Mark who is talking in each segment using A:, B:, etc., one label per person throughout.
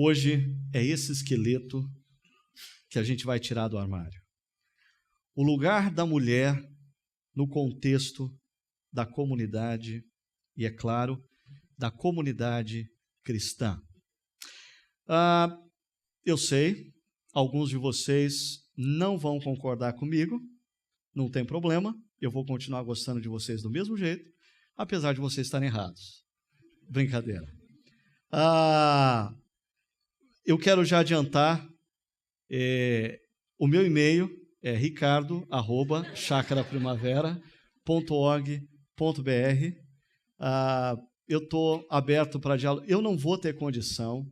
A: Hoje é esse esqueleto que a gente vai tirar do armário. O lugar da mulher no contexto da comunidade e, é claro, da comunidade cristã. Eu sei, alguns de vocês não vão concordar comigo, não tem problema, eu vou continuar gostando de vocês do mesmo jeito, apesar de vocês estarem errados. Brincadeira. Eu quero já adiantar, o meu e-mail é ricardo@chacaraprimavera.org.br. Eu estou aberto para diálogo. Eu não vou ter condição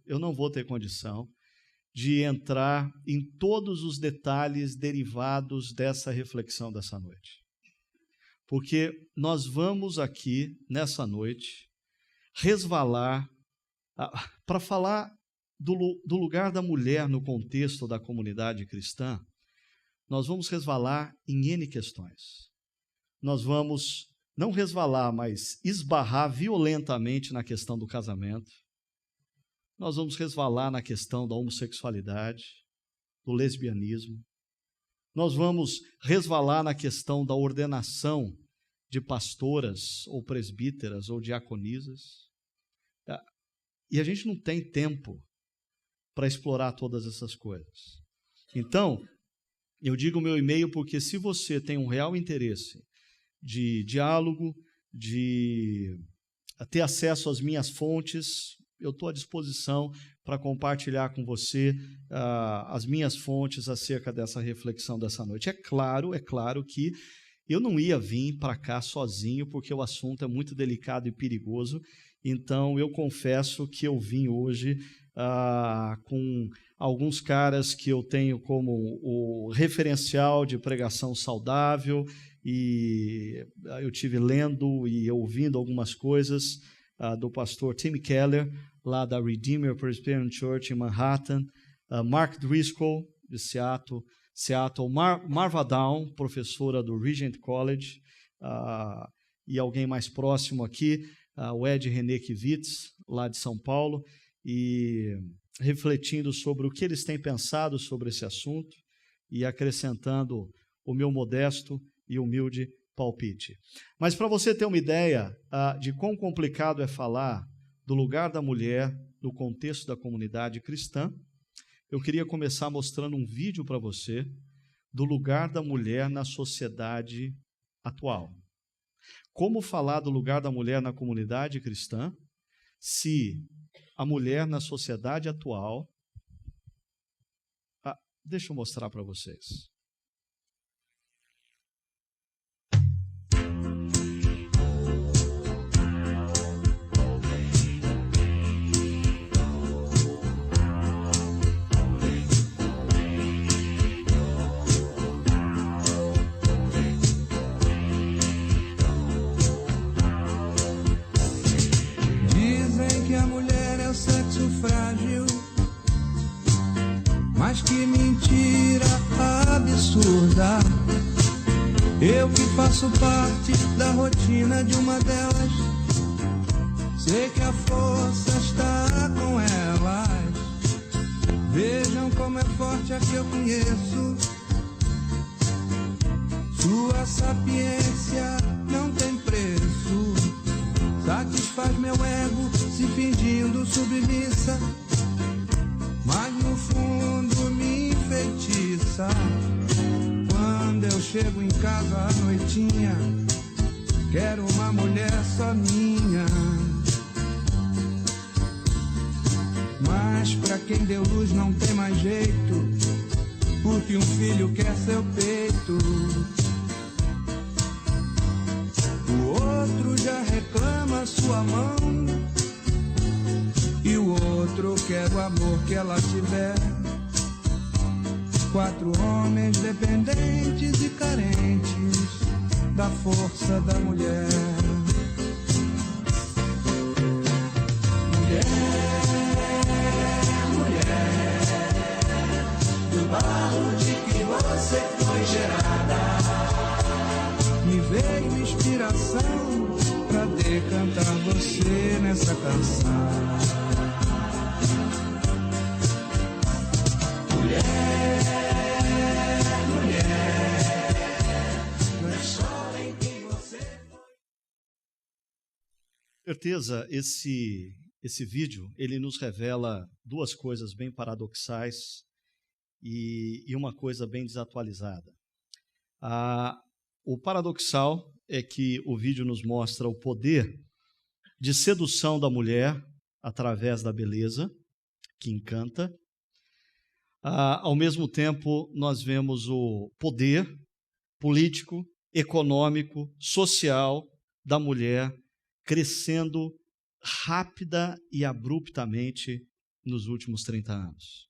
A: de entrar em todos os detalhes derivados dessa reflexão dessa noite. Porque nós vamos aqui, nessa noite, resvalar para falar do lugar da mulher no contexto da comunidade cristã. Nós vamos resvalar em N questões. Nós vamos não resvalar, mas esbarrar violentamente na questão do casamento. Nós vamos resvalar na questão da homossexualidade, do lesbianismo. Nós vamos resvalar na questão da ordenação de pastoras ou presbíteras ou diaconisas. E a gente não tem tempo para explorar todas essas coisas. Então, eu digo o meu e-mail porque se você tem um real interesse de diálogo, de ter acesso às minhas fontes, eu estou à disposição para compartilhar com você as minhas fontes acerca dessa reflexão dessa noite. É claro que eu não ia vir para cá sozinho, porque o assunto é muito delicado e perigoso, então eu confesso que eu vim hoje com alguns caras que eu tenho como o referencial de pregação saudável, e eu tive lendo e ouvindo algumas coisas do pastor Tim Keller, lá da Redeemer Presbyterian Church em Manhattan, Mark Driscoll, de Seattle, Marva Down, professora do Regent College, e alguém mais próximo aqui, o Ed René Kivitz, lá de São Paulo, e refletindo sobre o que eles têm pensado sobre esse assunto e acrescentando o meu modesto e humilde palpite. Mas para você ter uma ideia de quão complicado é falar do lugar da mulher no contexto da comunidade cristã, eu queria começar mostrando um vídeo para você do lugar da mulher na sociedade atual. Como falar do lugar da mulher na comunidade cristã se a mulher na sociedade atual... deixa eu mostrar para vocês.
B: Mas que mentira absurda. Eu que faço parte da rotina de uma delas, sei que a força está com elas. Vejam como é forte a que eu conheço. Sua sapiência não tem preço. Satisfaz meu ego se fingindo submissa, mas no fundo me enfeitiça. Quando eu chego em casa à noitinha, quero uma mulher só minha. Mas pra quem deu luz não tem mais jeito, porque um filho quer seu peito. O outro já reclama sua mão, e o outro quer o amor que ela tiver. 4 homens dependentes e carentes da força da mulher. Mulher, do barro de que você foi gerada, me veio inspiração pra decantar você nessa canção.
A: certeza, esse vídeo, ele nos revela duas coisas bem paradoxais e uma coisa bem desatualizada. O paradoxal é que o vídeo nos mostra o poder de sedução da mulher através da beleza, que encanta. Ao mesmo tempo, nós vemos o poder político, econômico, social da mulher crescendo rápida e abruptamente nos últimos 30 anos.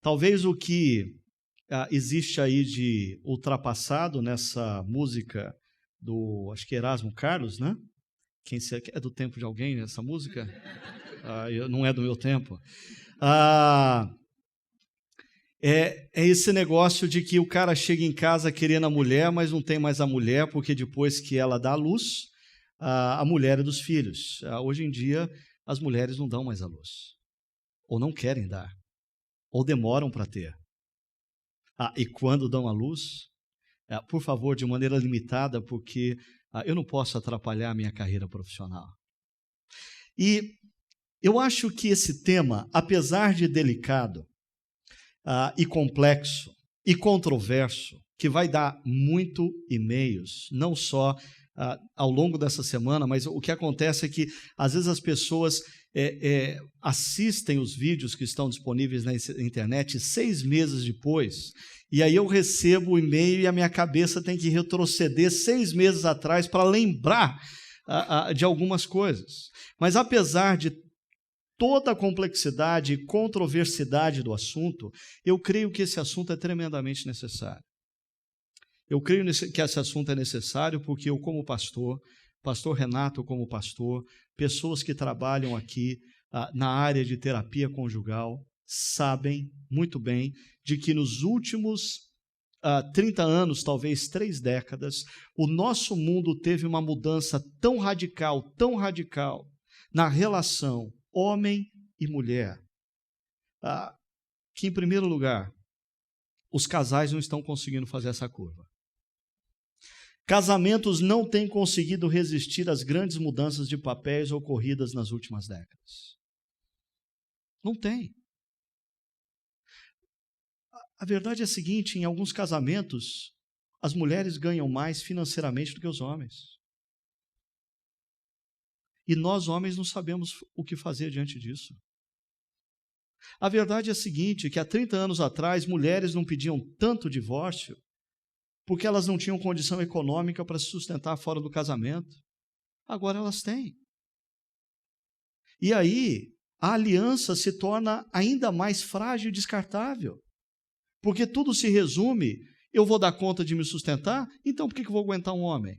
A: Talvez o que existe aí de ultrapassado nessa música do, acho que Erasmo Carlos, né? É do tempo de alguém essa música? Não é do meu tempo. É esse negócio de que o cara chega em casa querendo a mulher, mas não tem mais a mulher, porque depois que ela dá a luz, a mulher é dos filhos. Hoje em dia, as mulheres não dão mais a luz, ou não querem dar, ou demoram para ter. E quando dão a luz, por favor, de maneira limitada, porque eu não posso atrapalhar a minha carreira profissional. E eu acho que esse tema, apesar de delicado, e complexo e controverso, que vai dar muito e-mails, não só ao longo dessa semana, mas o que acontece é que às vezes as pessoas assistem os vídeos que estão disponíveis na internet 6 meses depois, e aí eu recebo o e-mail e a minha cabeça tem que retroceder 6 meses atrás para lembrar de algumas coisas. Mas apesar de toda a complexidade e controversidade do assunto, eu creio que esse assunto é tremendamente necessário. Eu creio que esse assunto é necessário porque eu, como pastor Renato como pastor, pessoas que trabalham aqui na área de terapia conjugal, sabem muito bem de que nos últimos 30 anos, talvez 3 décadas, o nosso mundo teve uma mudança tão radical na relação homem e mulher, que, em primeiro lugar, os casais não estão conseguindo fazer essa curva. Casamentos não têm conseguido resistir às grandes mudanças de papéis ocorridas nas últimas décadas. Não tem. A verdade é a seguinte: em alguns casamentos, as mulheres ganham mais financeiramente do que os homens. E nós, homens, não sabemos o que fazer diante disso. A verdade é a seguinte, que há 30 anos atrás, mulheres não pediam tanto divórcio porque elas não tinham condição econômica para se sustentar fora do casamento. Agora elas têm. E aí, a aliança se torna ainda mais frágil e descartável. Porque tudo se resume: eu vou dar conta de me sustentar, então por que eu vou aguentar um homem?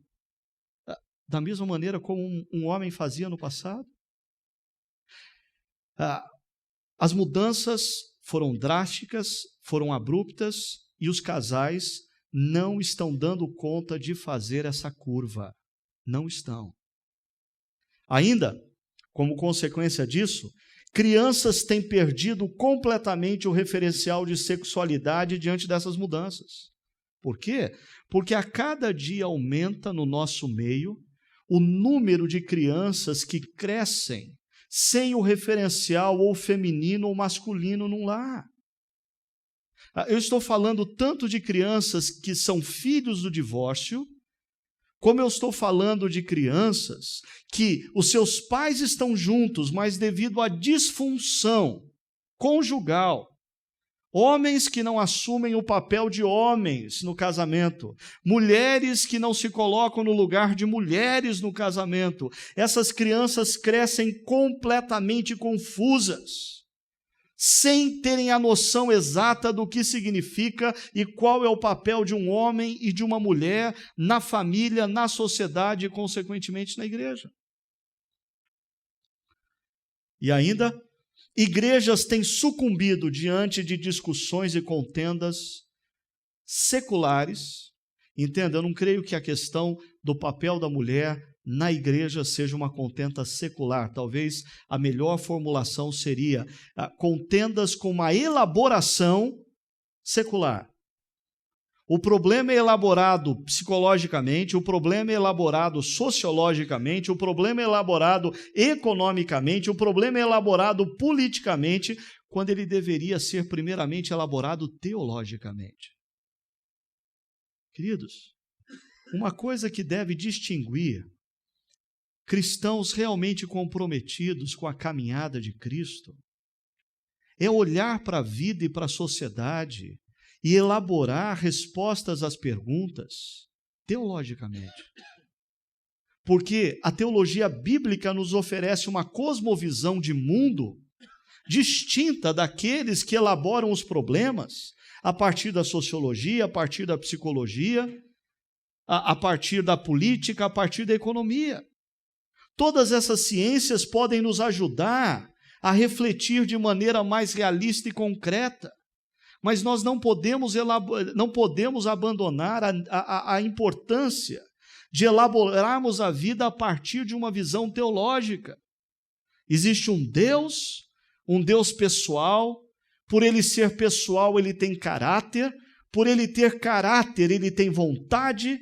A: Da mesma maneira como um homem fazia no passado. As mudanças foram drásticas, foram abruptas, e os casais não estão dando conta de fazer essa curva. Não estão. Ainda, como consequência disso, crianças têm perdido completamente o referencial de sexualidade diante dessas mudanças. Por quê? Porque a cada dia aumenta no nosso meio o número de crianças que crescem sem o referencial ou feminino ou masculino num lar. Eu estou falando tanto de crianças que são filhos do divórcio, como eu estou falando de crianças que os seus pais estão juntos, mas devido à disfunção conjugal, homens que não assumem o papel de homens no casamento, mulheres que não se colocam no lugar de mulheres no casamento. Essas crianças crescem completamente confusas, sem terem a noção exata do que significa e qual é o papel de um homem e de uma mulher na família, na sociedade e, consequentemente, na igreja. E ainda, igrejas têm sucumbido diante de discussões e contendas seculares. Entenda, eu não creio que a questão do papel da mulher na igreja seja uma contenda secular. Talvez a melhor formulação seria contendas com uma elaboração secular. O problema é elaborado psicologicamente, o problema é elaborado sociologicamente, o problema é elaborado economicamente, o problema é elaborado politicamente, quando ele deveria ser primeiramente elaborado teologicamente. Queridos, uma coisa que deve distinguir cristãos realmente comprometidos com a caminhada de Cristo é olhar para a vida e para a sociedade e elaborar respostas às perguntas teologicamente. Porque a teologia bíblica nos oferece uma cosmovisão de mundo distinta daqueles que elaboram os problemas a partir da sociologia, a partir da psicologia, a partir da política, a partir da economia. Todas essas ciências podem nos ajudar a refletir de maneira mais realista e concreta, mas nós não podemos abandonar a importância de elaborarmos a vida a partir de uma visão teológica. Existe um Deus pessoal. Por ele ser pessoal, ele tem caráter. Por ele ter caráter, ele tem vontade.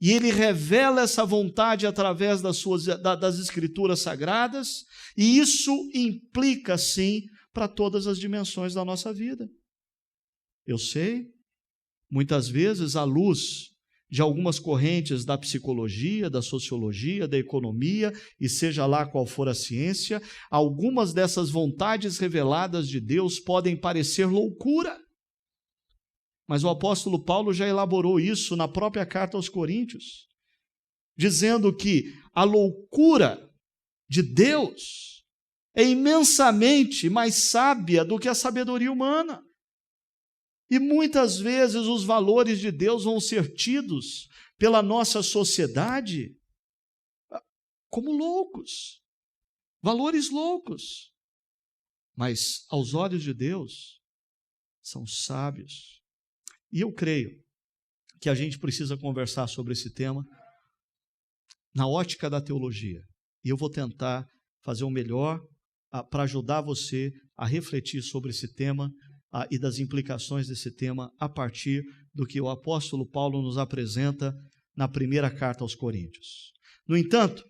A: E ele revela essa vontade através das Escrituras Sagradas. E isso implica, sim, para todas as dimensões da nossa vida. Eu sei, muitas vezes, à luz de algumas correntes da psicologia, da sociologia, da economia, e seja lá qual for a ciência, algumas dessas vontades reveladas de Deus podem parecer loucura. Mas o apóstolo Paulo já elaborou isso na própria carta aos Coríntios, dizendo que a loucura de Deus é imensamente mais sábia do que a sabedoria humana. E muitas vezes os valores de Deus vão ser tidos pela nossa sociedade como loucos, valores loucos. Mas aos olhos de Deus são sábios. E eu creio que a gente precisa conversar sobre esse tema na ótica da teologia. E eu vou tentar fazer o melhor para ajudar você a refletir sobre esse tema e das implicações desse tema a partir do que o apóstolo Paulo nos apresenta na primeira carta aos Coríntios. No entanto,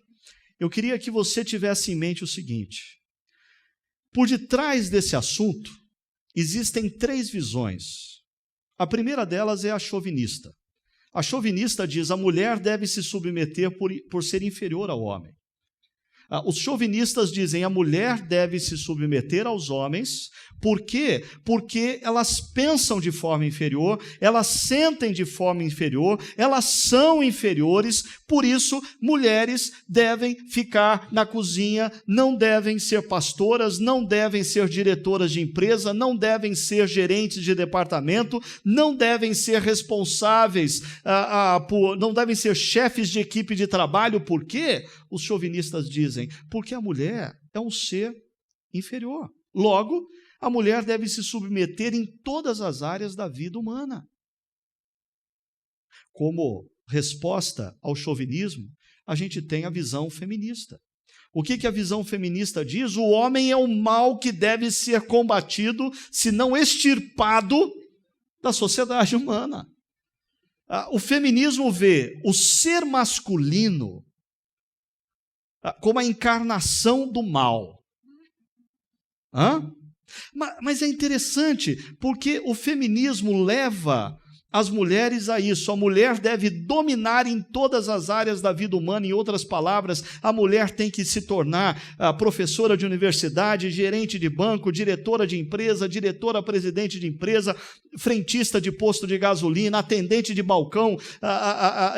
A: eu queria que você tivesse em mente o seguinte: por detrás desse assunto existem 3 visões. A primeira delas é a chauvinista. A chauvinista diz: a mulher deve se submeter por ser inferior ao homem. Os chauvinistas dizem: a mulher deve se submeter aos homens. Por quê? Porque elas pensam de forma inferior, elas sentem de forma inferior, elas são inferiores, por isso mulheres devem ficar na cozinha, não devem ser pastoras, não devem ser diretoras de empresa, não devem ser gerentes de departamento, não devem ser responsáveis, não devem ser chefes de equipe de trabalho. Por quê? Os chauvinistas dizem: porque a mulher é um ser inferior. Logo, a mulher deve se submeter em todas as áreas da vida humana. Como resposta ao chauvinismo, a gente tem a visão feminista. O que a visão feminista diz? O homem é o mal que deve ser combatido, se não extirpado, da sociedade humana. O feminismo vê o ser masculino como a encarnação do mal. Mas é interessante, porque o feminismo leva as mulheres a isso. A mulher deve dominar em todas as áreas da vida humana. Em outras palavras, a mulher tem que se tornar professora de universidade, gerente de banco, diretora de empresa, diretora-presidente de empresa, frentista de posto de gasolina, atendente de balcão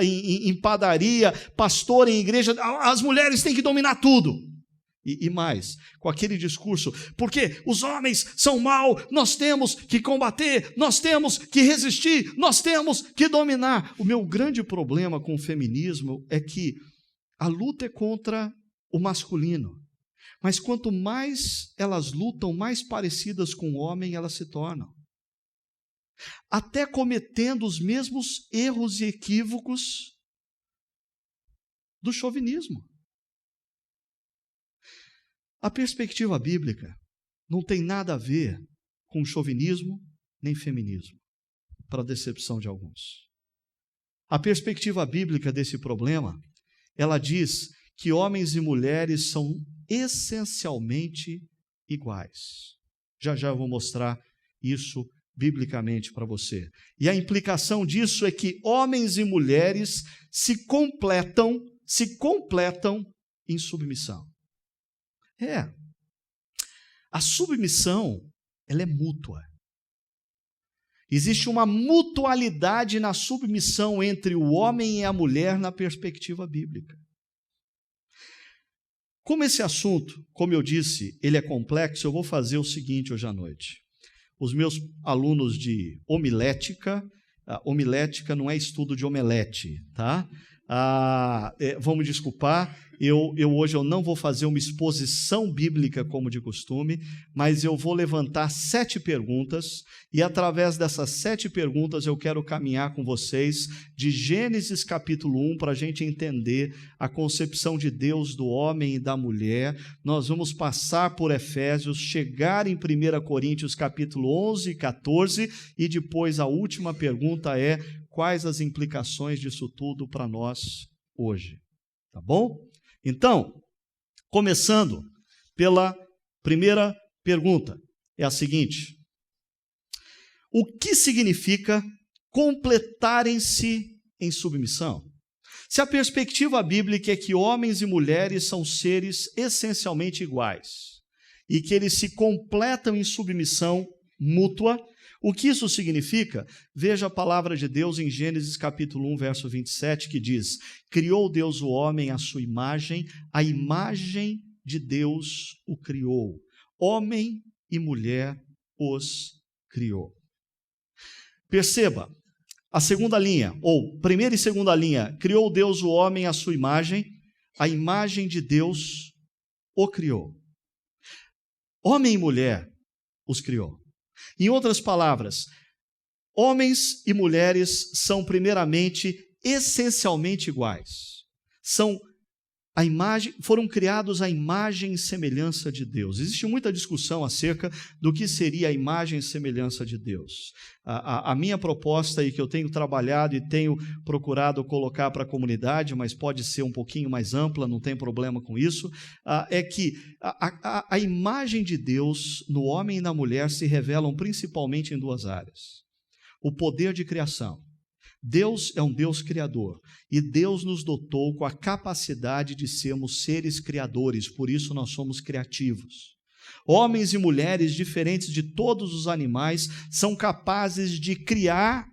A: em padaria, pastora em igreja. As mulheres têm que dominar tudo. E mais, com aquele discurso: porque os homens são mau, nós temos que combater, nós temos que resistir, nós temos que dominar. O meu grande problema com o feminismo é que a luta é contra o masculino, mas quanto mais elas lutam, mais parecidas com o homem elas se tornam, até cometendo os mesmos erros e equívocos do chauvinismo. A perspectiva bíblica não tem nada a ver com chauvinismo nem feminismo, para a decepção de alguns. A perspectiva bíblica desse problema, ela diz que homens e mulheres são essencialmente iguais. Já já eu vou mostrar isso biblicamente para você. E a implicação disso é que homens e mulheres se completam em submissão. A submissão, ela é mútua. Existe uma mutualidade na submissão entre o homem e a mulher na perspectiva bíblica. Como esse assunto, como eu disse, ele é complexo, eu vou fazer o seguinte hoje à noite. Os meus alunos de homilética, homilética não é estudo de omelete, tá? Vamos desculpar, hoje eu não vou fazer uma exposição bíblica como de costume, mas eu vou levantar 7 perguntas, e através dessas 7 perguntas eu quero caminhar com vocês de Gênesis capítulo 1 para a gente entender a concepção de Deus do homem e da mulher. Nós vamos passar por Efésios, chegar em 1 Coríntios capítulo 11 e 14, e depois a última pergunta é: quais as implicações disso tudo para nós hoje? Tá bom? Então, começando pela primeira pergunta, é a seguinte: o que significa completarem-se em submissão? Se a perspectiva bíblica é que homens e mulheres são seres essencialmente iguais e que eles se completam em submissão mútua, o que isso significa? Veja a palavra de Deus em Gênesis capítulo 1, verso 27, que diz: criou Deus o homem à sua imagem, a imagem de Deus o criou. Homem e mulher os criou. Perceba, a segunda linha, ou primeira e segunda linha: criou Deus o homem à sua imagem, a imagem de Deus o criou. Homem e mulher os criou. Em outras palavras, homens e mulheres são primeiramente essencialmente iguais. Foram criados à imagem e semelhança de Deus. Existe muita discussão acerca do que seria a imagem e semelhança de Deus. A minha proposta aí, que eu tenho trabalhado e tenho procurado colocar para a comunidade, mas pode ser um pouquinho mais ampla, não tem problema com isso, é que a imagem de Deus no homem e na mulher se revelam principalmente em 2 áreas. O poder de criação. Deus é um Deus criador, e Deus nos dotou com a capacidade de sermos seres criadores, por isso nós somos criativos. Homens e mulheres, diferentes de todos os animais, são capazes de criar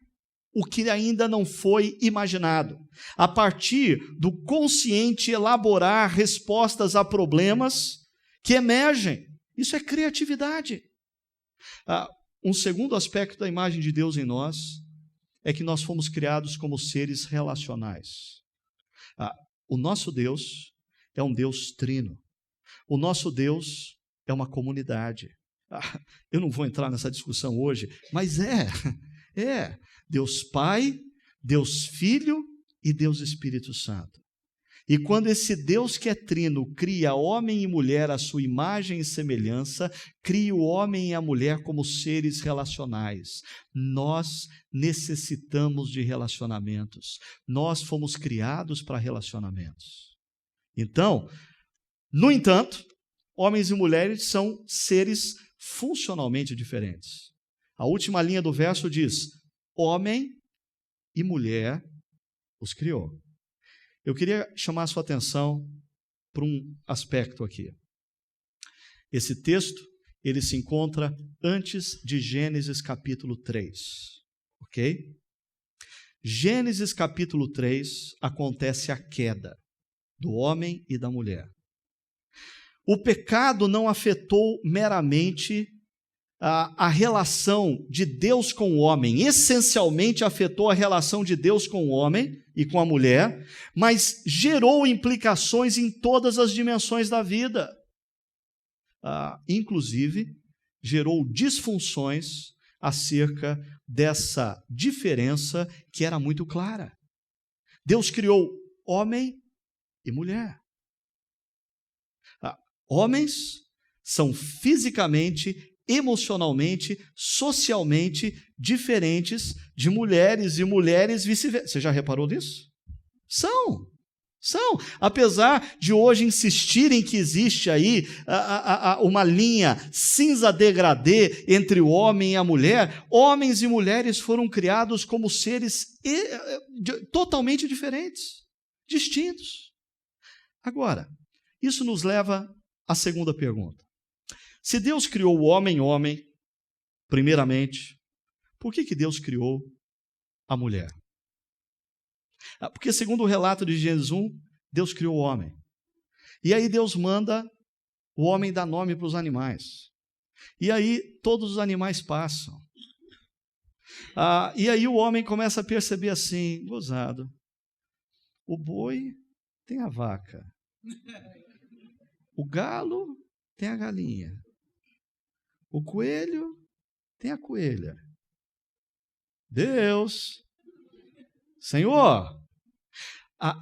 A: o que ainda não foi imaginado. A partir do consciente elaborar respostas a problemas que emergem. Isso é criatividade. Um segundo aspecto da imagem de Deus em nós é que nós fomos criados como seres relacionais. O nosso Deus é um Deus trino. O nosso Deus é uma comunidade. Eu não vou entrar nessa discussão hoje, mas é Deus Pai, Deus Filho e Deus Espírito Santo. E quando esse Deus que é trino cria homem e mulher à sua imagem e semelhança, cria o homem e a mulher como seres relacionais. Nós necessitamos de relacionamentos. Nós fomos criados para relacionamentos. Então, no entanto, homens e mulheres são seres funcionalmente diferentes. A última linha do verso diz: homem e mulher os criou. Eu queria chamar a sua atenção para um aspecto aqui. Esse texto, ele se encontra antes de Gênesis capítulo 3, ok? Gênesis capítulo 3 acontece a queda do homem e da mulher. O pecado não afetou meramente a relação de Deus com o homem, essencialmente afetou a relação de Deus com o homem e com a mulher, mas gerou implicações em todas as dimensões da vida. Inclusive, gerou disfunções acerca dessa diferença que era muito clara. Deus criou homem e mulher. Homens são fisicamente emocionalmente, socialmente diferentes de mulheres e mulheres vice-versa. Você já reparou nisso? São. Apesar de hoje insistirem que existe aí uma linha cinza degradê entre o homem e a mulher, homens e mulheres foram criados como seres totalmente diferentes, distintos. Agora, isso nos leva à segunda pergunta. Se Deus criou o homem, primeiramente, por que Deus criou a mulher? Porque, segundo o relato de Gênesis 1, Deus criou o homem. E aí Deus manda o homem dar nome para os animais. E aí todos os animais passam. E aí o homem começa a perceber assim, gozado, o boi tem a vaca, o galo tem a galinha, o coelho tem a coelha. Deus, Senhor.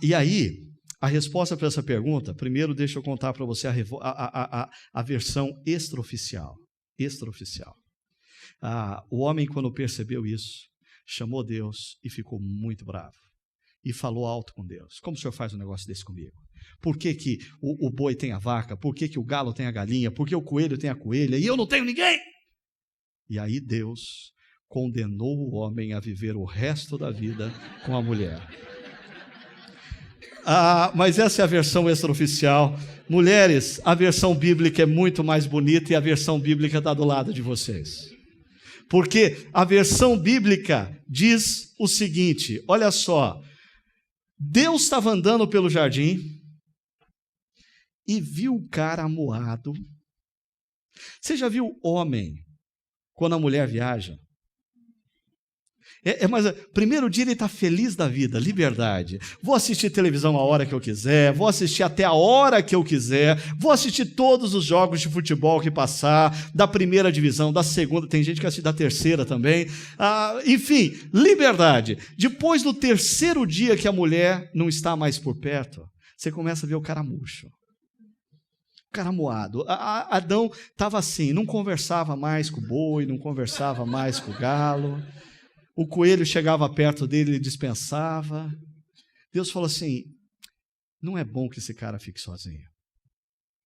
A: E aí, a resposta para essa pergunta, primeiro deixa eu contar para você a versão extraoficial. O homem, quando percebeu isso, chamou Deus e ficou muito bravo. E falou alto com Deus. Como o senhor faz um negócio desse comigo? Por que o boi tem a vaca? Por que o galo tem a galinha? Por que o coelho tem a coelha? E eu não tenho ninguém? E aí Deus condenou o homem a viver o resto da vida com a mulher. Mas essa é a versão extraoficial. Mulheres, a versão bíblica é muito mais bonita e a versão bíblica está do lado de vocês. Porque a versão bíblica diz o seguinte, olha só, Deus estava andando pelo jardim e viu o cara amuado. Você já viu homem quando a mulher viaja? Mas primeiro dia ele está feliz da vida, liberdade. Vou assistir televisão a hora que eu quiser, vou assistir até a hora que eu quiser, vou assistir todos os jogos de futebol que passar, da primeira divisão, da segunda, tem gente que assiste da terceira também. Enfim, liberdade. Depois do terceiro dia que a mulher não está mais por perto, você começa a ver o cara murcho. O cara moado. Adão estava assim, não conversava mais com o boi, não conversava mais com o galo. O coelho chegava perto dele e dispensava. Deus falou assim, não é bom que esse cara fique sozinho.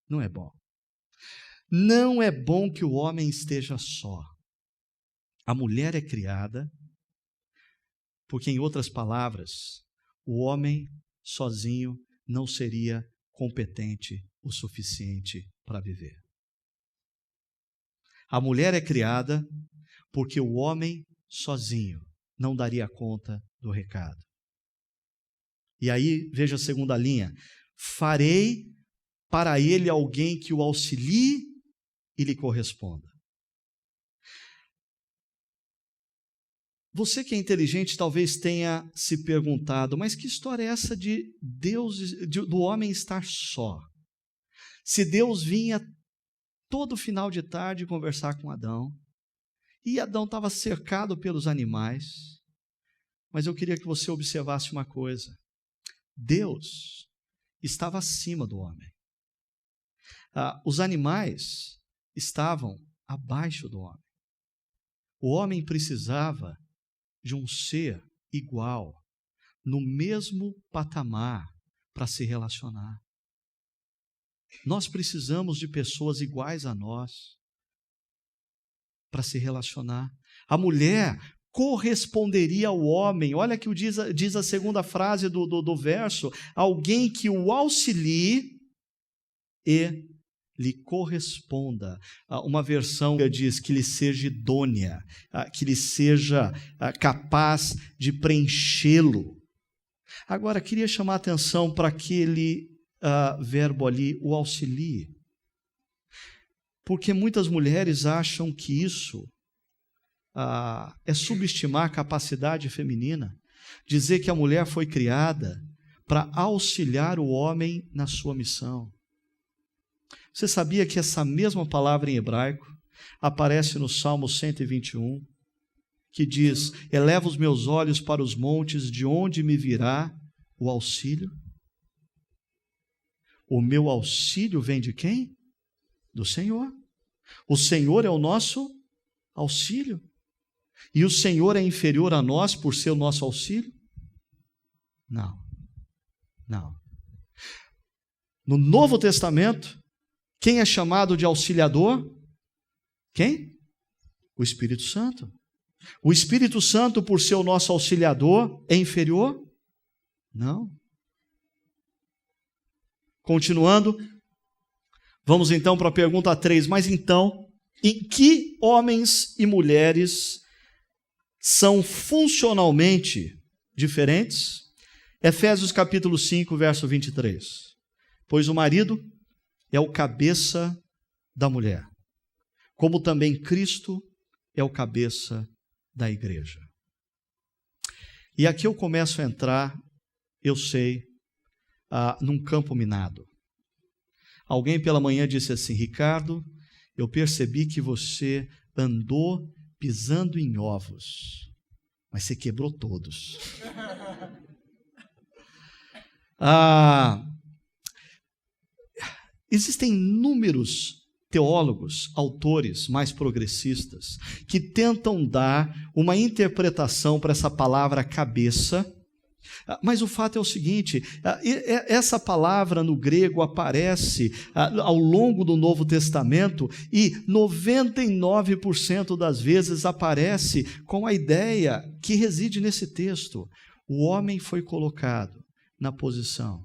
A: Não é bom. Não é bom que o homem esteja só. A mulher é criada, porque, em outras palavras, o homem sozinho não seria competente o suficiente para viver. A mulher é criada porque o homem sozinho não daria conta do recado. E aí, veja a segunda linha. Farei para ele alguém que o auxilie e lhe corresponda. Você que é inteligente talvez tenha se perguntado, mas que história é essa de Deus, do homem estar só? Se Deus vinha todo final de tarde conversar com Adão, e Adão estava cercado pelos animais, mas eu queria que você observasse uma coisa. Deus estava acima do homem. Os animais estavam abaixo do homem. O homem precisava de um ser igual, no mesmo patamar, para se relacionar. Nós precisamos de pessoas iguais a nós, para se relacionar. A mulher corresponderia ao homem. Olha que diz a segunda frase do verso. Alguém que o auxilie e lhe corresponda. Uma versão diz que lhe seja idônea, que lhe seja capaz de preenchê-lo. Agora, queria chamar a atenção para aquele verbo ali, o auxilie. Porque muitas mulheres acham que isso é subestimar a capacidade feminina, dizer que a mulher foi criada para auxiliar o homem na sua missão. Você sabia que essa mesma palavra em hebraico aparece no Salmo 121, que diz, eleva os meus olhos para os montes, de onde me virá o auxílio? O meu auxílio vem de quem? Do Senhor, O Senhor é o nosso auxílio. E o Senhor é inferior a nós por ser o nosso auxílio? Não. No Novo Testamento, quem é chamado de auxiliador? Quem? O Espírito Santo. O Espírito Santo, por ser o nosso auxiliador, é inferior? Não. Continuando, vamos então para a pergunta 3. Mas então, em que homens e mulheres são funcionalmente diferentes? Efésios capítulo 5, verso 23. Pois o marido é o cabeça da mulher, como também Cristo é o cabeça da igreja. E aqui eu começo a entrar, eu sei, num campo minado. Alguém pela manhã disse assim: Ricardo, eu percebi que você andou pisando em ovos, mas você quebrou todos. Existem inúmeros teólogos, autores mais progressistas, que tentam dar uma interpretação para essa palavra cabeça, mas o fato é o seguinte: essa palavra no grego aparece ao longo do Novo Testamento e 99% das vezes aparece com a ideia que reside nesse texto. O homem foi colocado na posição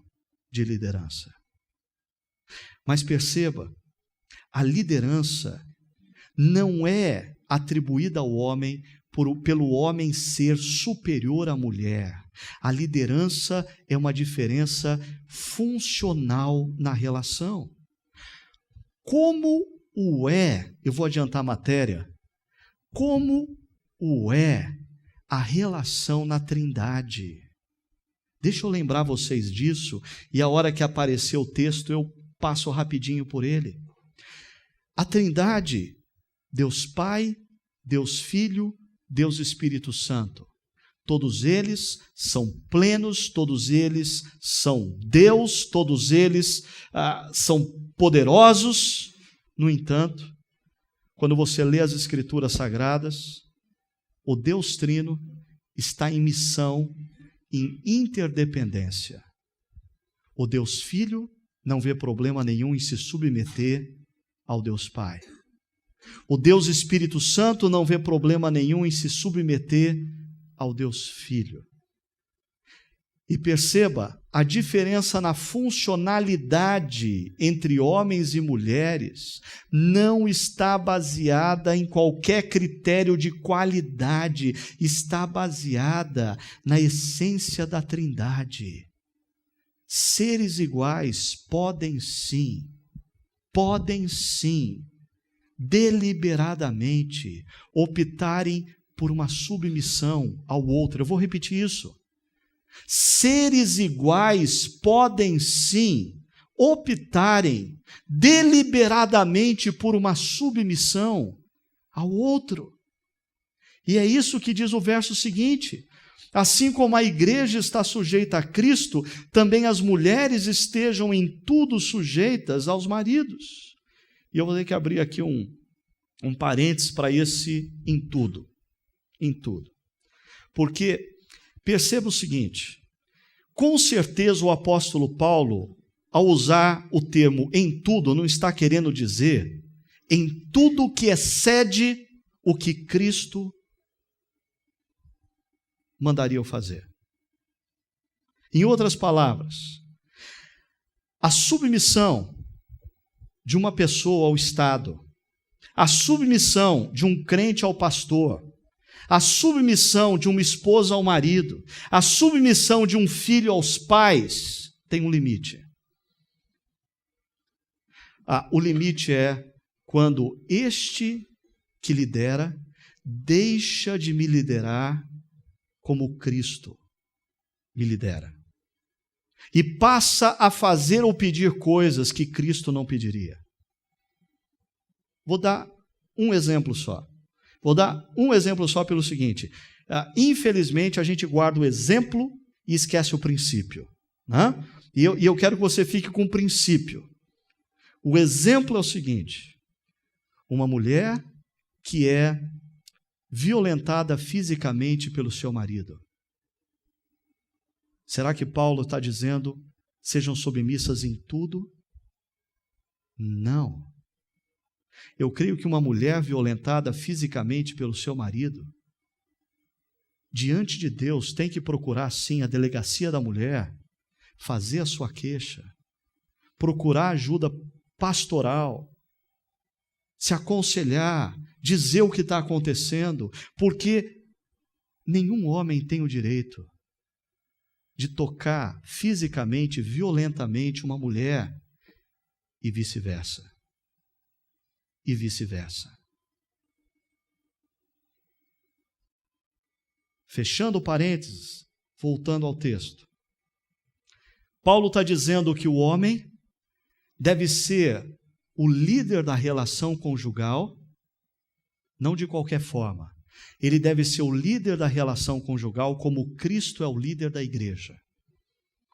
A: de liderança. Mas perceba, a liderança não é atribuída ao homem pelo homem ser superior à mulher. A liderança é uma diferença funcional na relação. Como o é, eu vou adiantar a matéria, como o é a relação na Trindade. Deixa eu lembrar vocês disso, e a hora que aparecer o texto eu passo rapidinho por ele. A Trindade, Deus Pai, Deus Filho, Deus Espírito Santo. Todos eles são plenos, todos eles são Deus, todos eles são poderosos. No entanto, quando você lê as Escrituras Sagradas, o Deus Trino está em missão, em interdependência. O Deus Filho não vê problema nenhum em se submeter ao Deus Pai. O Deus Espírito Santo não vê problema nenhum em se submeter ao Deus Filho. E perceba a diferença na funcionalidade entre homens e mulheres não está baseada em qualquer critério de qualidade, está baseada na essência da Trindade. Seres iguais podem sim, deliberadamente optarem por uma submissão ao outro. Eu vou repetir isso. Seres iguais podem sim optarem deliberadamente por uma submissão ao outro. E é isso que diz o verso seguinte: assim como a igreja está sujeita a Cristo, também as mulheres estejam em tudo sujeitas aos maridos. E eu vou ter que abrir aqui um parênteses para esse em tudo. Em tudo. Porque perceba o seguinte: com certeza o apóstolo Paulo, ao usar o termo em tudo, não está querendo dizer em tudo que excede o que Cristo mandaria eu fazer. Em outras palavras, a submissão de uma pessoa ao Estado, a submissão de um crente ao pastor, a submissão de uma esposa ao marido, a submissão de um filho aos pais, tem um limite. O limite é quando este que lidera deixa de me liderar como Cristo me lidera e passa a fazer ou pedir coisas que Cristo não pediria. Vou dar um exemplo só. Pelo seguinte: infelizmente a gente guarda o exemplo e esquece o princípio, né? E eu quero que você fique com o princípio. O exemplo é o seguinte: uma mulher que é violentada fisicamente pelo seu marido. Será que Paulo está dizendo, sejam submissas em tudo? Não. Eu creio que uma mulher violentada fisicamente pelo seu marido, diante de Deus, tem que procurar sim a delegacia da mulher, fazer a sua queixa, procurar ajuda pastoral, se aconselhar, dizer o que está acontecendo, porque nenhum homem tem o direito de tocar fisicamente, violentamente uma mulher e vice-versa. E vice-versa. Fechando parênteses, voltando ao texto. Paulo está dizendo que o homem deve ser o líder da relação conjugal, não de qualquer forma. Ele deve ser o líder da relação conjugal como Cristo é o líder da igreja.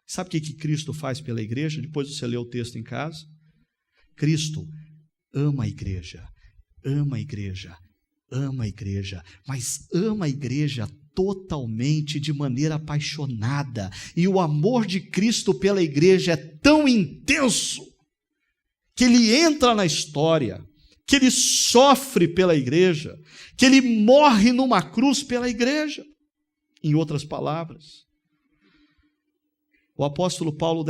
A: Sabe o que Cristo faz pela igreja? Depois você lê o texto em casa. Cristo ama a igreja, ama a igreja, ama a igreja, mas ama a igreja totalmente, de maneira apaixonada. E o amor de Cristo pela igreja é tão intenso que ele entra na história, que ele sofre pela igreja, que ele morre numa cruz pela igreja. Em outras palavras, o apóstolo Paulo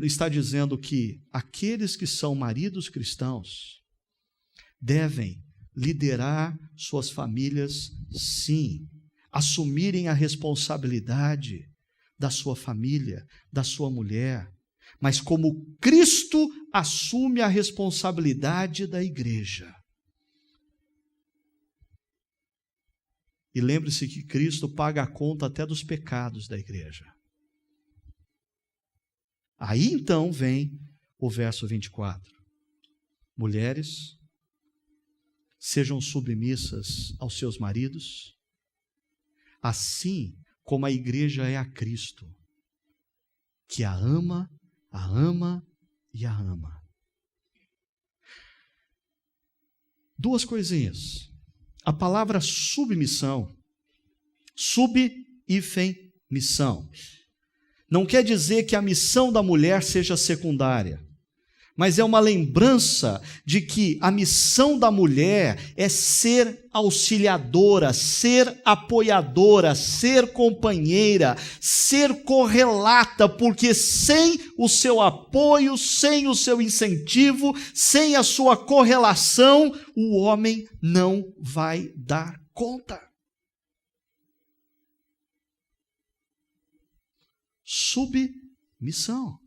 A: está dizendo que aqueles que são maridos cristãos devem liderar suas famílias, sim, assumirem a responsabilidade da sua família, da sua mulher, mas como Cristo assume a responsabilidade da igreja. E lembre-se que Cristo paga a conta até dos pecados da igreja. Aí então vem o verso 24. Mulheres, sejam submissas aos seus maridos, assim como a igreja é a Cristo, que a ama e a ama. Duas coisinhas. A palavra submissão, sub-missão, não quer dizer que a missão da mulher seja secundária, mas é uma lembrança de que a missão da mulher é ser auxiliadora, ser apoiadora, ser companheira, ser correlata, porque sem o seu apoio, sem o seu incentivo, sem a sua correlação, o homem não vai dar conta. Submissão.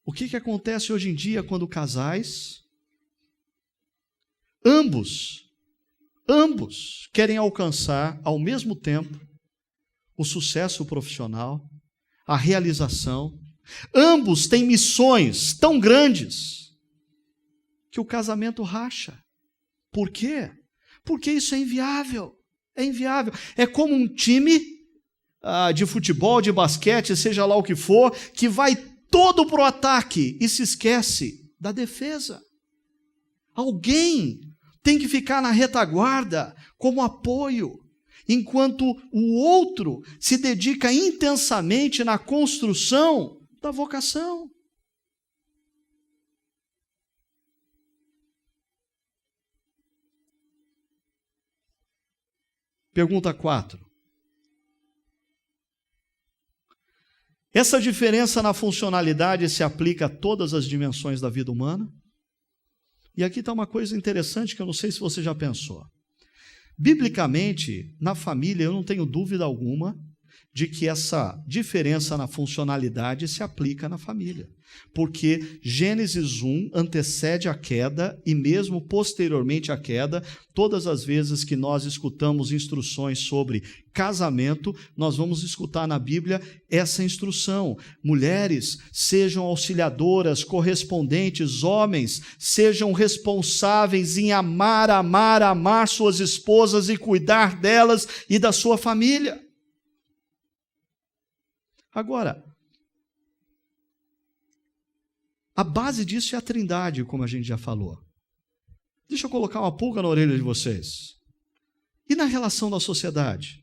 A: O que acontece hoje em dia quando casais, ambos querem alcançar ao mesmo tempo o sucesso profissional, a realização, ambos têm missões tão grandes que o casamento racha. Por quê? Porque isso é inviável, é como um time de futebol, de basquete, seja lá o que for, que vai todo para o ataque e se esquece da defesa. Alguém tem que ficar na retaguarda como apoio, enquanto o outro se dedica intensamente na construção da vocação. Pergunta 4. Essa diferença na funcionalidade se aplica a todas as dimensões da vida humana? E aqui está uma coisa interessante que eu não sei se você já pensou. Biblicamente, na família, eu não tenho dúvida alguma de que essa diferença na funcionalidade se aplica na família. Porque Gênesis 1 antecede a queda e mesmo posteriormente à queda, todas as vezes que nós escutamos instruções sobre casamento, nós vamos escutar na Bíblia essa instrução. Mulheres, sejam auxiliadoras, correspondentes, homens, sejam responsáveis em amar suas esposas e cuidar delas e da sua família. Agora, a base disso é a Trindade, como a gente já falou. Deixa eu colocar uma pulga na orelha de vocês. E na relação da sociedade?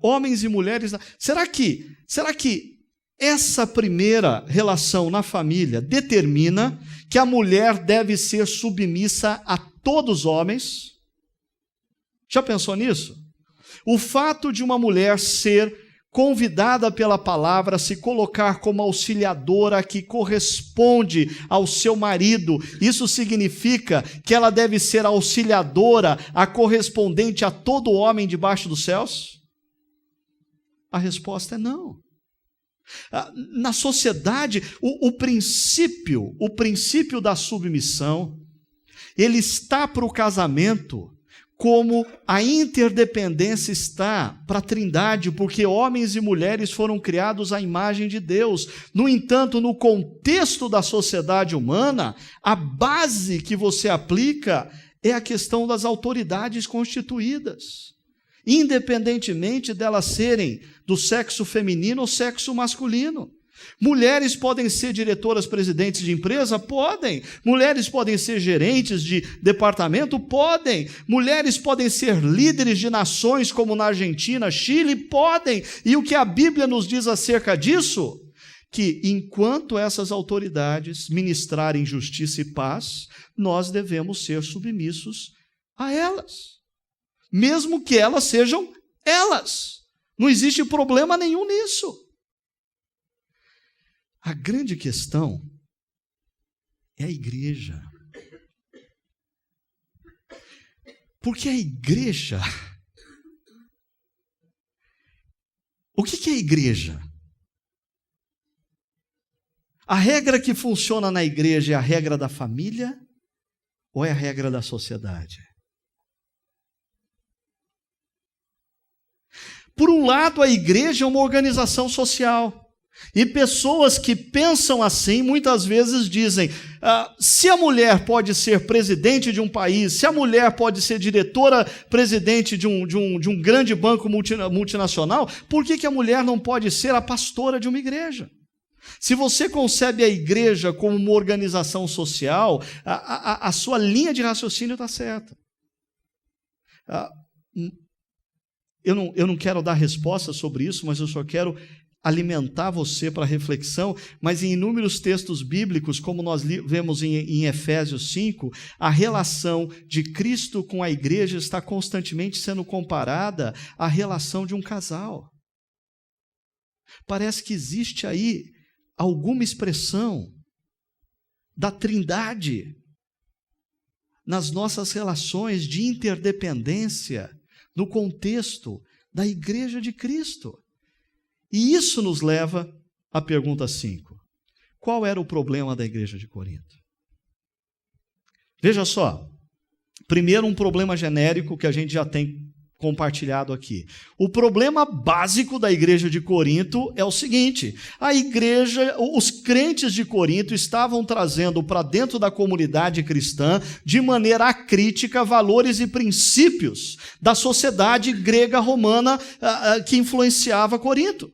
A: Homens e mulheres, será que essa primeira relação na família determina que a mulher deve ser submissa a todos os homens? Já pensou nisso? O fato de uma mulher ser convidada pela palavra a se colocar como auxiliadora que corresponde ao seu marido, isso significa que ela deve ser auxiliadora, a correspondente a todo homem debaixo dos céus? A resposta é não. Na sociedade, o princípio da submissão, ele está para o casamento como a interdependência está para a Trindade, porque homens e mulheres foram criados à imagem de Deus. No entanto, no contexto da sociedade humana, a base que você aplica é a questão das autoridades constituídas, independentemente delas serem do sexo feminino ou sexo masculino. Mulheres podem ser diretoras-presidentes de empresa? Podem. Mulheres podem ser gerentes de departamento? Podem. Mulheres podem ser líderes de nações como na Argentina, Chile? Podem. E o que a Bíblia nos diz acerca disso? Que enquanto essas autoridades ministrarem justiça e paz, nós devemos ser submissos a elas, mesmo que elas sejam elas. Não existe problema nenhum nisso. A grande questão é a igreja. Porque a igreja... O que é a igreja? A regra que funciona na igreja é a regra da família ou é a regra da sociedade? Por um lado, a igreja é uma organização social. E pessoas que pensam assim, muitas vezes dizem, se a mulher pode ser presidente de um país, se a mulher pode ser diretora-presidente de um grande banco multinacional, por que a mulher não pode ser a pastora de uma igreja? Se você concebe a igreja como uma organização social, a sua linha de raciocínio está certa. Eu não quero dar resposta sobre isso, mas eu só quero alimentar você para reflexão, mas em inúmeros textos bíblicos, como nós vemos em Efésios 5, a relação de Cristo com a igreja está constantemente sendo comparada à relação de um casal. Parece que existe aí alguma expressão da Trindade nas nossas relações de interdependência no contexto da igreja de Cristo. E isso nos leva à pergunta 5. Qual era o problema da igreja de Corinto? Veja só, primeiro um problema genérico que a gente já tem compartilhado aqui. O problema básico da igreja de Corinto é o seguinte: a igreja, os crentes de Corinto estavam trazendo para dentro da comunidade cristã, de maneira acrítica, valores e princípios da sociedade grega romana que influenciava Corinto.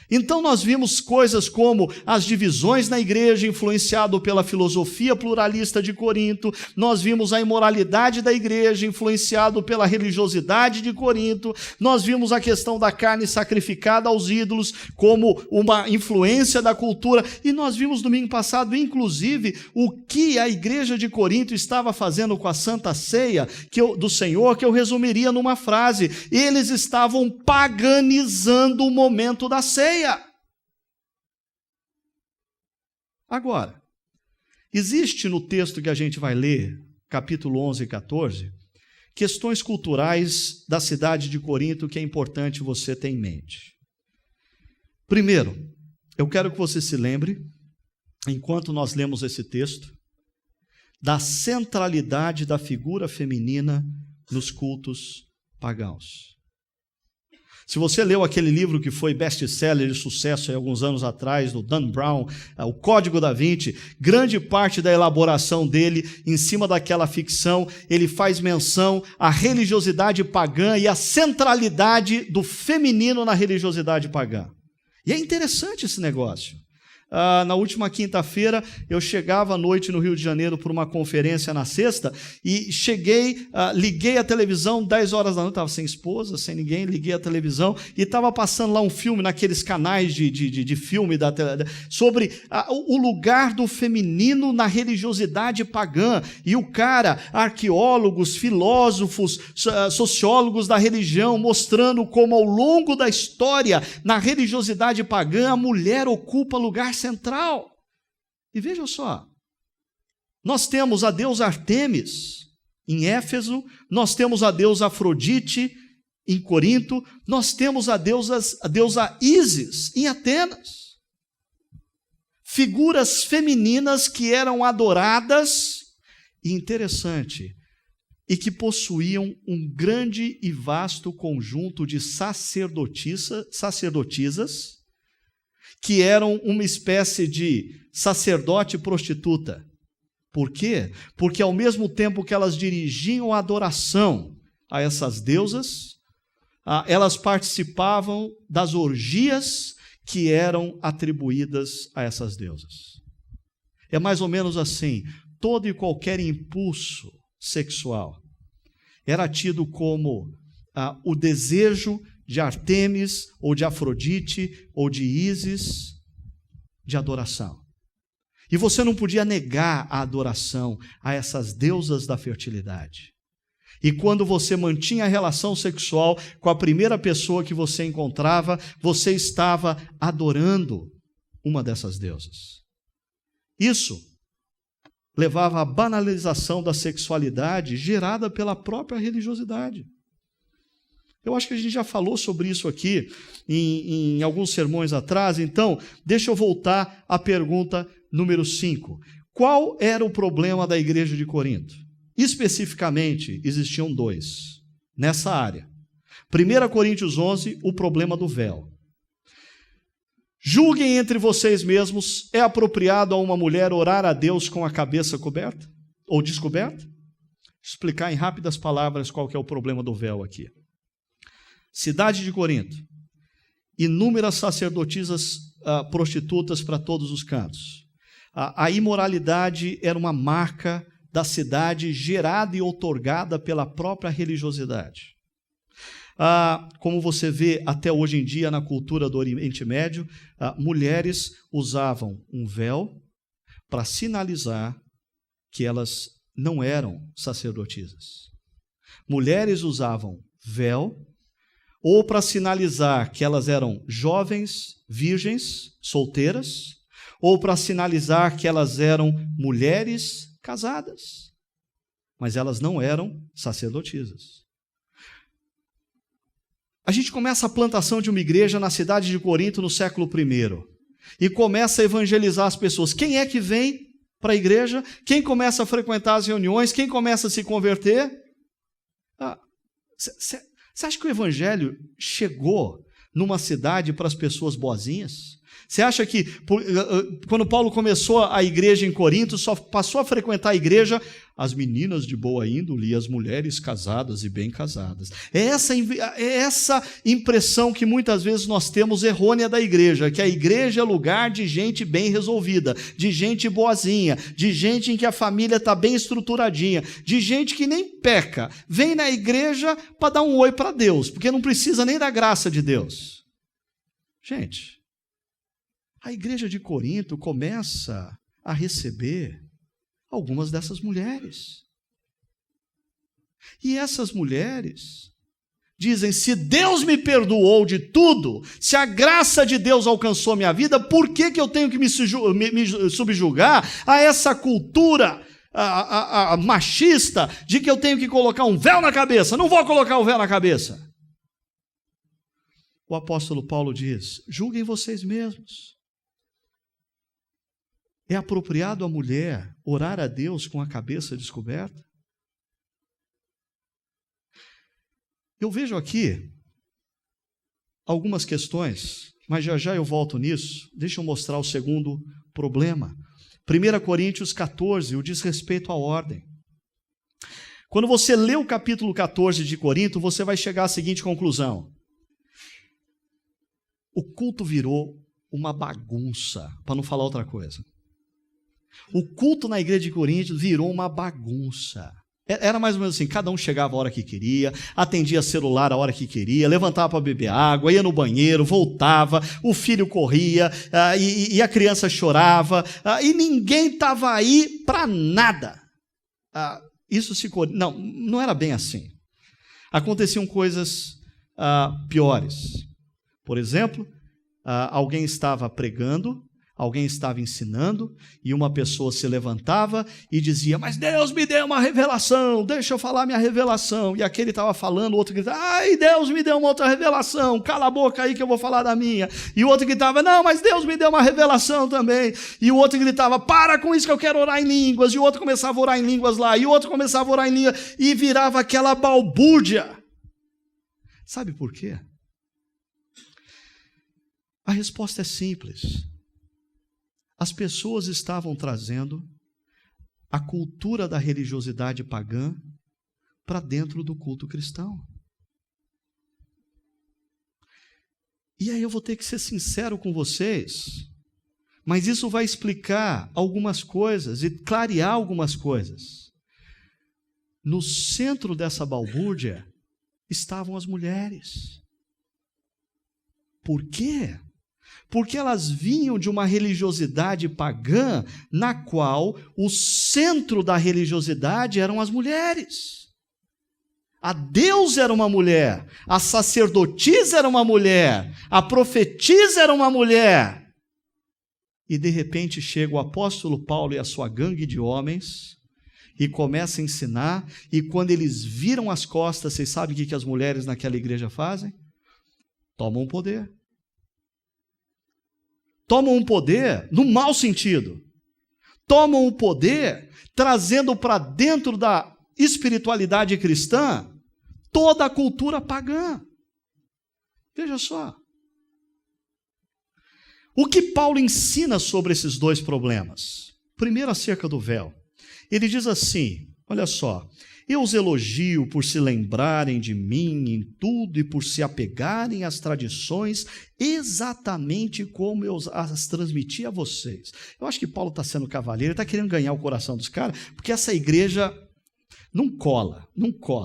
A: Então nós vimos coisas como as divisões na igreja, influenciado pela filosofia pluralista de Corinto. Nós vimos a imoralidade da igreja, influenciado pela religiosidade de Corinto. Nós vimos a questão da carne sacrificada aos ídolos como uma influência da cultura. E nós vimos domingo passado, inclusive, o que a igreja de Corinto estava fazendo com a Santa Ceia do Senhor, que eu resumiria numa frase: eles estavam paganizando o momento da ceia. Agora, existe no texto que a gente vai ler, capítulo 11 e 14, questões culturais da cidade de Corinto que é importante você ter em mente. Primeiro, eu quero que você se lembre, enquanto nós lemos esse texto, da centralidade da figura feminina nos cultos pagãos. Se você leu aquele livro que foi best-seller de sucesso há alguns anos atrás, do Dan Brown, O Código da Vinci, grande parte da elaboração dele, em cima daquela ficção, ele faz menção à religiosidade pagã e à centralidade do feminino na religiosidade pagã. E é interessante esse negócio. na última quinta-feira, eu chegava à noite no Rio de Janeiro por uma conferência na sexta, e cheguei, liguei a televisão, 10 horas da noite, estava sem esposa, sem ninguém, liguei a televisão, e estava passando lá um filme, naqueles canais de filme, sobre o lugar do feminino na religiosidade pagã, e o cara, arqueólogos, filósofos, sociólogos da religião, mostrando como ao longo da história, na religiosidade pagã, a mulher ocupa lugar central. E veja só, nós temos a deusa Artemis em Éfeso, nós temos a deusa Afrodite em Corinto, nós temos a deusa Ísis em Atenas. Figuras femininas que eram adoradas, e interessante, e que possuíam um grande e vasto conjunto de sacerdotisas, que eram uma espécie de sacerdote prostituta. Por quê? Porque ao mesmo tempo que elas dirigiam a adoração a essas deusas, elas participavam das orgias que eram atribuídas a essas deusas. É mais ou menos assim, todo e qualquer impulso sexual era tido como o desejo de Artemis, ou de Afrodite, ou de Ísis, de adoração. E você não podia negar a adoração a essas deusas da fertilidade. E quando você mantinha a relação sexual com a primeira pessoa que você encontrava, você estava adorando uma dessas deusas. Isso levava à banalização da sexualidade gerada pela própria religiosidade. Eu acho que a gente já falou sobre isso aqui em alguns sermões atrás, então deixa eu voltar à pergunta número 5. Qual era o problema da igreja de Corinto? Especificamente, existiam 2 nessa área. 1 Coríntios 11, o problema do véu. Julguem entre vocês mesmos, é apropriado a uma mulher orar a Deus com a cabeça coberta ou descoberta? Vou explicar em rápidas palavras qual que é o problema do véu aqui. Cidade de Corinto, inúmeras sacerdotisas prostitutas para todos os cantos. A imoralidade era uma marca da cidade gerada e outorgada pela própria religiosidade. Como você vê até hoje em dia na cultura do Oriente Médio, mulheres usavam um véu para sinalizar que elas não eram sacerdotisas. Mulheres usavam véu ou para sinalizar que elas eram jovens, virgens, solteiras, ou para sinalizar que elas eram mulheres casadas, mas elas não eram sacerdotisas. A gente começa a plantação de uma igreja na cidade de Corinto no século I, e começa a evangelizar as pessoas. Quem é que vem para a igreja? Quem começa a frequentar as reuniões? Quem começa a se converter? Você acha que o evangelho chegou numa cidade para as pessoas boazinhas? Você acha que quando Paulo começou a igreja em Corinto, só passou a frequentar a igreja as meninas de boa índole e as mulheres casadas e bem casadas? É essa impressão que muitas vezes nós temos errônea da igreja, que a igreja é lugar de gente bem resolvida, de gente boazinha, de gente em que a família está bem estruturadinha, de gente que nem peca, vem na igreja para dar um oi para Deus, porque não precisa nem da graça de Deus. Gente, a igreja de Corinto começa a receber algumas dessas mulheres. E essas mulheres dizem: se Deus me perdoou de tudo, se a graça de Deus alcançou minha vida, por que eu tenho que me subjugar a essa cultura machista de que eu tenho que colocar um véu na cabeça? Não vou colocar o véu na cabeça. O apóstolo Paulo diz: julguem vocês mesmos. É apropriado a mulher orar a Deus com a cabeça descoberta? Eu vejo aqui algumas questões, mas já eu volto nisso. Deixa eu mostrar o segundo problema. 1 Coríntios 14, o desrespeito à ordem. Quando você lê o capítulo 14 de Corinto, você vai chegar à seguinte conclusão: o culto virou uma bagunça, para não falar outra coisa. O culto na igreja de Coríntios virou uma bagunça. Era mais ou menos assim, cada um chegava a hora que queria, atendia celular a hora que queria, levantava para beber água, ia no banheiro, voltava, o filho corria, e a criança chorava, e ninguém estava aí para nada. Não era bem assim. Aconteciam coisas piores. Por exemplo, alguém estava pregando, alguém estava ensinando, e uma pessoa se levantava e dizia, mas Deus me deu uma revelação, deixa eu falar minha revelação. E aquele estava falando, o outro gritava, ai, Deus me deu uma outra revelação, cala a boca aí que eu vou falar da minha. E o outro gritava, não, mas Deus me deu uma revelação também. E o outro gritava, para com isso que eu quero orar em línguas. E o outro começava a orar em línguas lá, e o outro começava a orar em línguas, e virava aquela balbúrdia. Sabe por quê? A resposta é simples. As pessoas estavam trazendo a cultura da religiosidade pagã para dentro do culto cristão. E aí eu vou ter que ser sincero com vocês, mas isso vai explicar algumas coisas e clarear algumas coisas. No centro dessa balbúrdia estavam as mulheres. Por quê? Porque elas vinham de uma religiosidade pagã, na qual o centro da religiosidade eram as mulheres. A deusa era uma mulher, a sacerdotisa era uma mulher, a profetisa era uma mulher. E de repente chega o apóstolo Paulo e a sua gangue de homens e começa a ensinar, e quando eles viram as costas, vocês sabem o que as mulheres naquela igreja fazem? Tomam o poder. Tomam um poder no mau sentido. Tomam o poder trazendo para dentro da espiritualidade cristã toda a cultura pagã. Veja só. O que Paulo ensina sobre esses dois problemas? Primeiro, acerca do véu. Ele diz assim, olha só, eu os elogio por se lembrarem de mim em tudo e por se apegarem às tradições exatamente como eu as transmiti a vocês. Eu acho que Paulo está sendo cavalheiro, está querendo ganhar o coração dos caras, porque essa igreja não cola.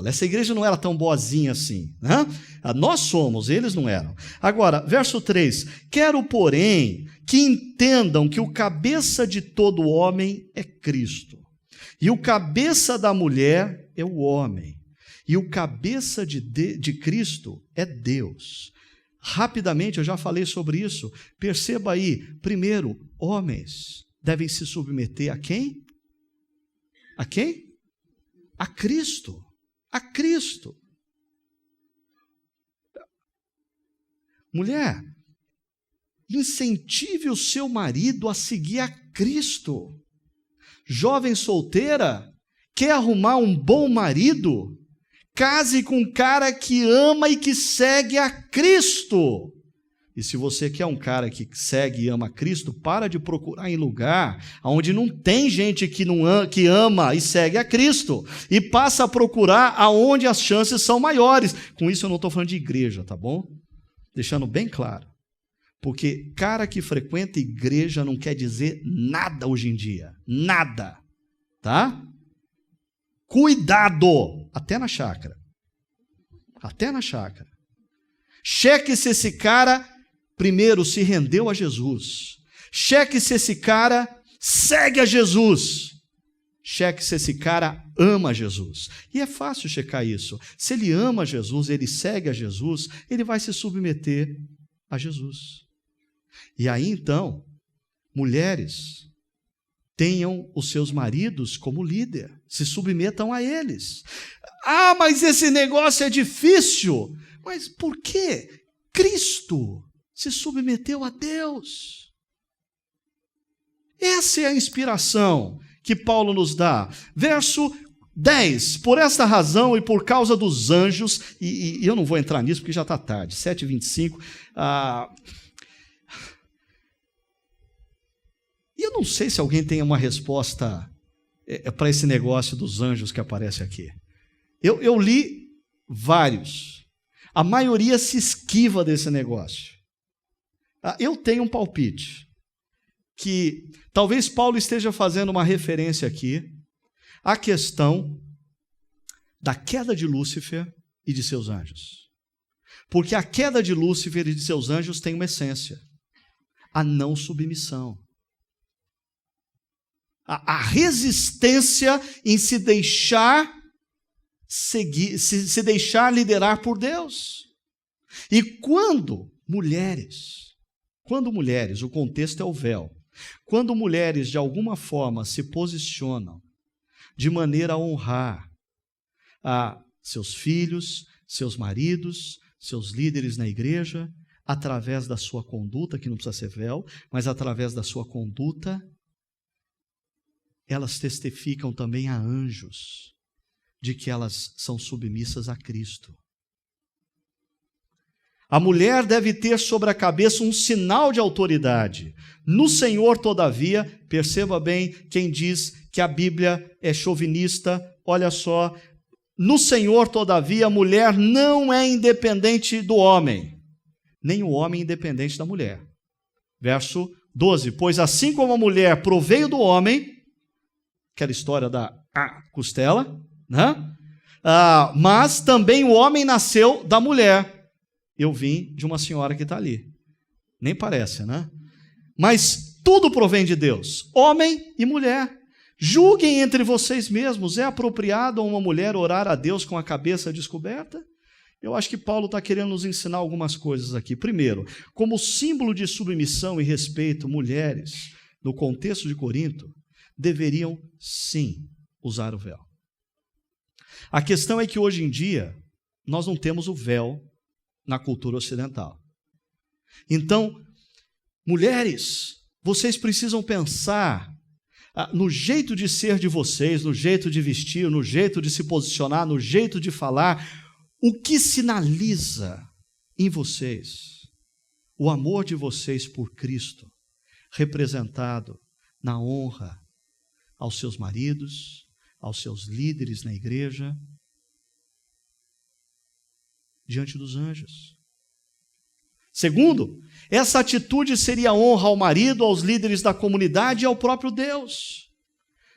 A: Essa igreja não era tão boazinha assim. Né? Nós somos, eles não eram. Agora, verso 3, quero, porém, que entendam que o cabeça de todo homem é Cristo. E o cabeça da mulher é o homem. E o cabeça de Cristo é Deus. Rapidamente, eu já falei sobre isso. Perceba aí, primeiro, homens devem se submeter a quem? A quem? A Cristo. A Cristo. Mulher, incentive o seu marido a seguir a Cristo. Jovem solteira, quer arrumar um bom marido? Case com um cara que ama e que segue a Cristo. E se você quer um cara que segue e ama Cristo, para de procurar em lugar onde não tem gente que ama e segue a Cristo. E passa a procurar aonde as chances são maiores. Com isso eu não estou falando de igreja, tá bom? Deixando bem claro. Porque cara que frequenta igreja não quer dizer nada hoje em dia. Nada. Tá? Cuidado. Até na chácara. Até na chácara. Cheque se esse cara, primeiro, se rendeu a Jesus. Cheque se esse cara segue a Jesus. Cheque se esse cara ama Jesus. E é fácil checar isso. Se ele ama Jesus, ele segue a Jesus, ele vai se submeter a Jesus. E aí, então, mulheres, tenham os seus maridos como líder, se submetam a eles. Ah, mas esse negócio é difícil. Mas por quê? Cristo se submeteu a Deus. Essa é a inspiração que Paulo nos dá. Verso 10, por esta razão e por causa dos anjos, e eu não vou entrar nisso porque já está tarde, 7h25, e eu não sei se alguém tem uma resposta para esse negócio dos anjos que aparece aqui. Eu li vários. A maioria se esquiva desse negócio. Eu tenho um palpite, que talvez Paulo esteja fazendo uma referência aqui à questão da queda de Lúcifer e de seus anjos. Porque a queda de Lúcifer e de seus anjos tem uma essência: a não submissão. A resistência em se deixar seguir, se deixar liderar por Deus. E quando mulheres, o contexto é o véu, quando mulheres de alguma forma se posicionam de maneira a honrar a seus filhos, seus maridos, seus líderes na igreja, através da sua conduta, que não precisa ser véu, mas através da sua conduta, elas testificam também a anjos de que elas são submissas a Cristo. A mulher deve ter sobre a cabeça um sinal de autoridade. No Senhor, todavia, perceba bem quem diz que a Bíblia é chauvinista, olha só, no Senhor, todavia, a mulher não é independente do homem, nem o homem independente da mulher. Verso 12, pois assim como a mulher proveio do homem, aquela história da costela, né? Mas também o homem nasceu da mulher. Eu vim de uma senhora que está ali. Nem parece, né? Mas tudo provém de Deus, homem e mulher. Julguem entre vocês mesmos, é apropriado a uma mulher orar a Deus com a cabeça descoberta? Eu acho que Paulo está querendo nos ensinar algumas coisas aqui. Primeiro, como símbolo de submissão e respeito, mulheres, no contexto de Corinto, deveriam sim usar o véu. A questão é que hoje em dia, nós não temos o véu na cultura ocidental. Então, mulheres, vocês precisam pensar no jeito de ser de vocês, no jeito de vestir, no jeito de se posicionar, no jeito de falar, o que sinaliza em vocês o amor de vocês por Cristo, representado na honra aos seus maridos, aos seus líderes na igreja, diante dos anjos. Segundo, essa atitude seria honra ao marido, aos líderes da comunidade e ao próprio Deus.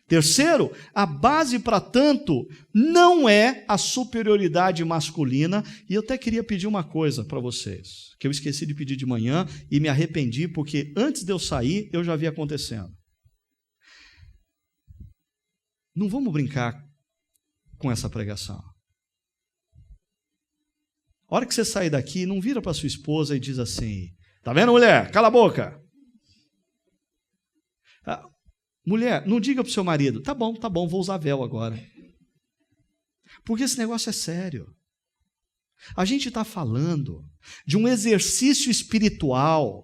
A: Terceiro, a base para tanto não é a superioridade masculina, e eu até queria pedir uma coisa para vocês, que eu esqueci de pedir de manhã e me arrependi, porque antes de eu sair, eu já vi acontecendo. Não vamos brincar com essa pregação. A hora que você sair daqui, não vira para sua esposa e diz assim, tá vendo, mulher? Cala a boca. Mulher, não diga para o seu marido, tá bom, vou usar véu agora. Porque esse negócio é sério. A gente está falando de um exercício espiritual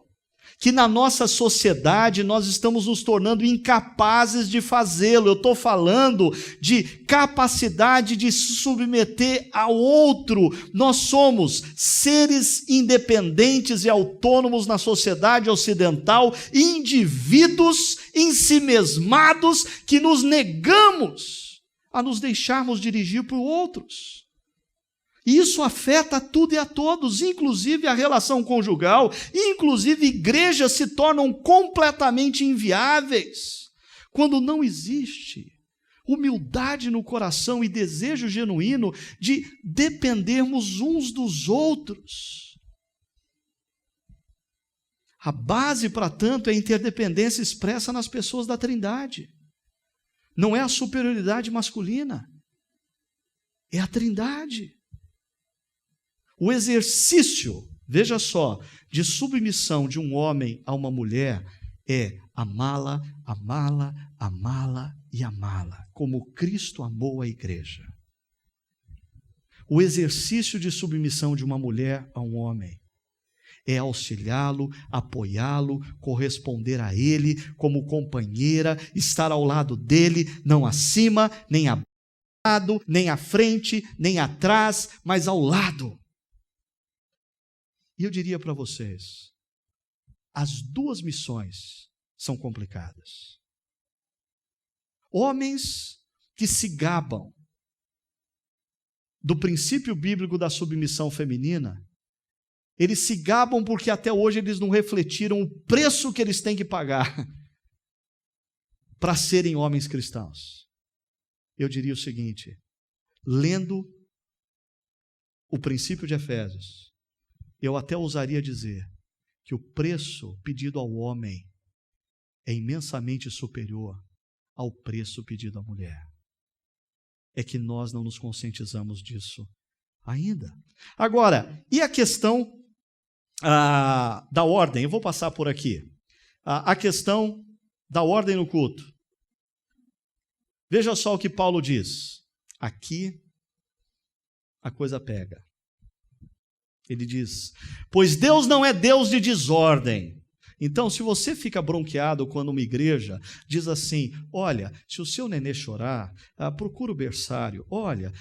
A: que na nossa sociedade nós estamos nos tornando incapazes de fazê-lo. Eu estou falando de capacidade de se submeter ao outro. Nós somos seres independentes e autônomos na sociedade ocidental, indivíduos ensimesmados que nos negamos a nos deixarmos dirigir por outros. E isso afeta tudo e a todos, inclusive a relação conjugal, inclusive igrejas se tornam completamente inviáveis quando não existe humildade no coração e desejo genuíno de dependermos uns dos outros. A base, para tanto, é a interdependência expressa nas pessoas da Trindade. Não é a superioridade masculina, é a Trindade. O exercício, veja só, de submissão de um homem a uma mulher é amá-la, amá-la, amá-la e amá-la, como Cristo amou a igreja. O exercício de submissão de uma mulher a um homem é auxiliá-lo, apoiá-lo, corresponder a ele como companheira, estar ao lado dele, não acima, nem abaixo, nem à frente, nem atrás, mas ao lado. E eu diria para vocês, as duas missões são complicadas. Homens que se gabam do princípio bíblico da submissão feminina, Eles se gabam porque até hoje eles não refletiram o preço que eles têm que pagar para serem homens cristãos. Eu diria o seguinte, lendo o princípio de Efésios, eu até ousaria dizer que o preço pedido ao homem é imensamente superior ao preço pedido à mulher. É que nós não nos conscientizamos disso ainda. Agora, e a questão da ordem? Eu vou passar por aqui. A questão da ordem no culto. Veja só o que Paulo diz. Aqui a coisa pega. Ele diz, pois Deus não é Deus de desordem. Então, se você fica bronqueado quando uma igreja diz assim, olha, se o seu nenê chorar, procura o berçário. Olha,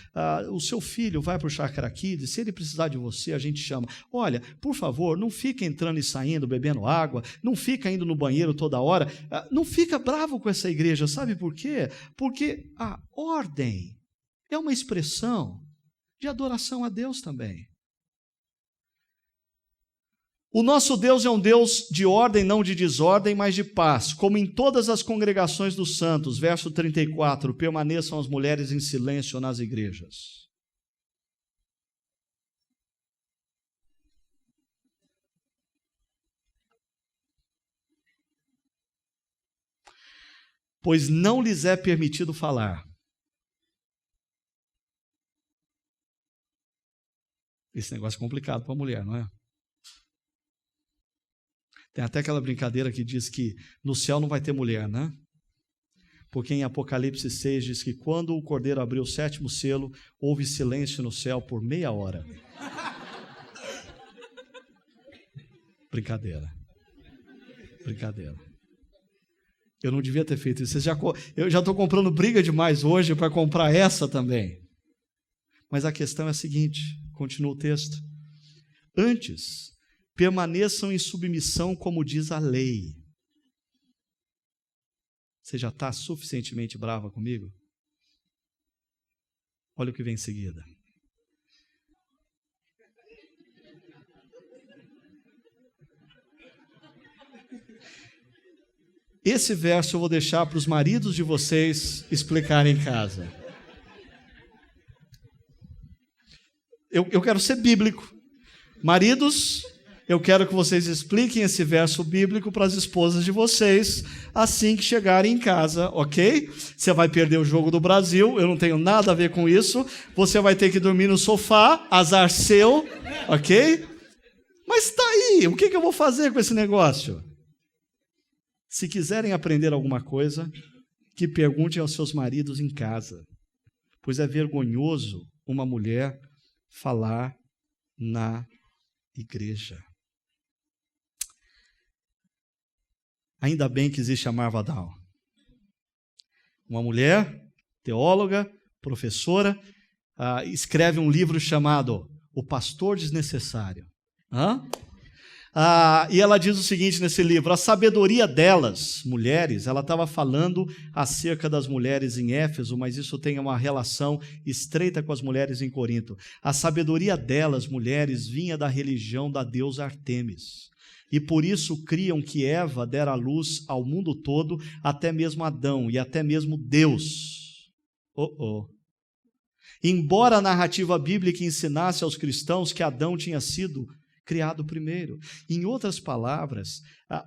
A: o seu filho vai para o Chácara Kids, se ele precisar de você, a gente chama. Olha, por favor, não fica entrando e saindo, bebendo água, não fica indo no banheiro toda hora, não fica bravo com essa igreja, sabe por quê? Porque a ordem é uma expressão de adoração a Deus também. O nosso Deus é um Deus de ordem, não de desordem, mas de paz, como em todas as congregações dos santos. Verso 34, permaneçam as mulheres em silêncio nas igrejas. Pois não lhes é permitido falar. Esse negócio é complicado para a mulher, não é? Tem até aquela brincadeira que diz que no céu não vai ter mulher, né? Porque em Apocalipse 6 diz que quando o Cordeiro abriu o 7º selo, houve silêncio no céu por meia hora. Brincadeira. Brincadeira. Eu não devia ter feito isso. Eu já estou comprando briga demais hoje para comprar essa também. Mas a questão é a seguinte, continua o texto. Antes, permaneçam em submissão, como diz a lei. Você já está suficientemente brava comigo? Olha o que vem em seguida. Esse verso eu vou deixar para os maridos de vocês explicarem em casa. Eu quero ser bíblico. Maridos, eu quero que vocês expliquem esse verso bíblico para as esposas de vocês assim que chegarem em casa, ok? Você vai perder o jogo do Brasil, eu não tenho nada a ver com isso. Você vai ter que dormir no sofá, azar seu, ok? Mas está aí, o que eu vou fazer com esse negócio? Se quiserem aprender alguma coisa, que perguntem aos seus maridos em casa, pois é vergonhoso uma mulher falar na igreja. Ainda bem que existe a Marva Down. Uma mulher, teóloga, professora, escreve um livro chamado O Pastor Desnecessário. E ela diz o seguinte nesse livro, a sabedoria delas, mulheres, ela estava falando acerca das mulheres em Éfeso, mas isso tem uma relação estreita com as mulheres em Corinto. A sabedoria delas, mulheres, vinha da religião da deusa Artemis. E por isso criam que Eva dera luz ao mundo todo, até mesmo Adão e até mesmo Deus. Embora a narrativa bíblica ensinasse aos cristãos que Adão tinha sido criado primeiro. Em outras palavras,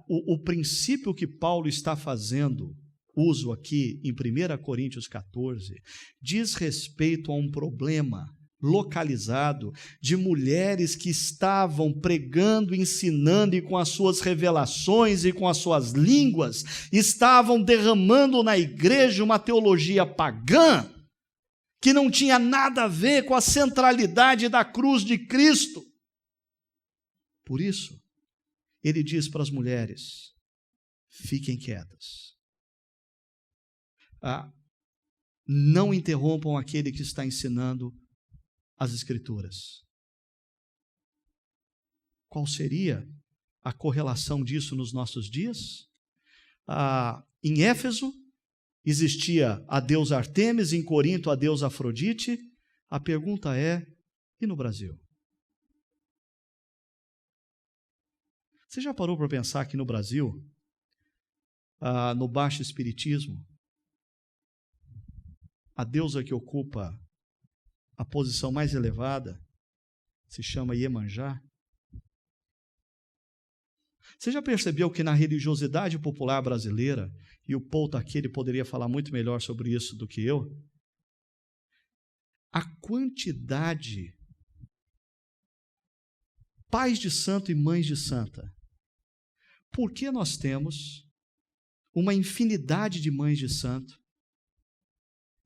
A: o princípio que Paulo está fazendo uso aqui em 1 Coríntios 14 diz respeito a um problema localizado de mulheres que estavam pregando, ensinando e com as suas revelações e com as suas línguas estavam derramando na igreja uma teologia pagã que não tinha nada a ver com a centralidade da cruz de Cristo. Por isso, ele diz para as mulheres, fiquem quietas. Não interrompam aquele que está ensinando as Escrituras. Qual seria a correlação disso nos nossos dias? Em Éfeso, existia a deusa Artemis, em Corinto, a deusa Afrodite. A pergunta é, e no Brasil? Você já parou para pensar que no Brasil, no baixo espiritismo, a deusa que ocupa a posição mais elevada se chama Iemanjá? Você já percebeu que na religiosidade popular brasileira, e o Paul está aqui, ele poderia falar muito melhor sobre isso do que eu, a quantidade, pais de santo e mães de santa, por que nós temos uma infinidade de mães de santo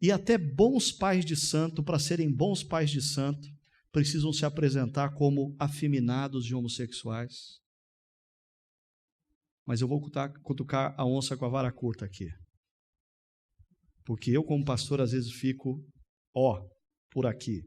A: e até bons pais de santo, para serem bons pais de santo, precisam se apresentar como afeminados e homossexuais? Mas eu vou cutucar a onça com a vara curta aqui. Porque eu, como pastor, às vezes fico, por aqui.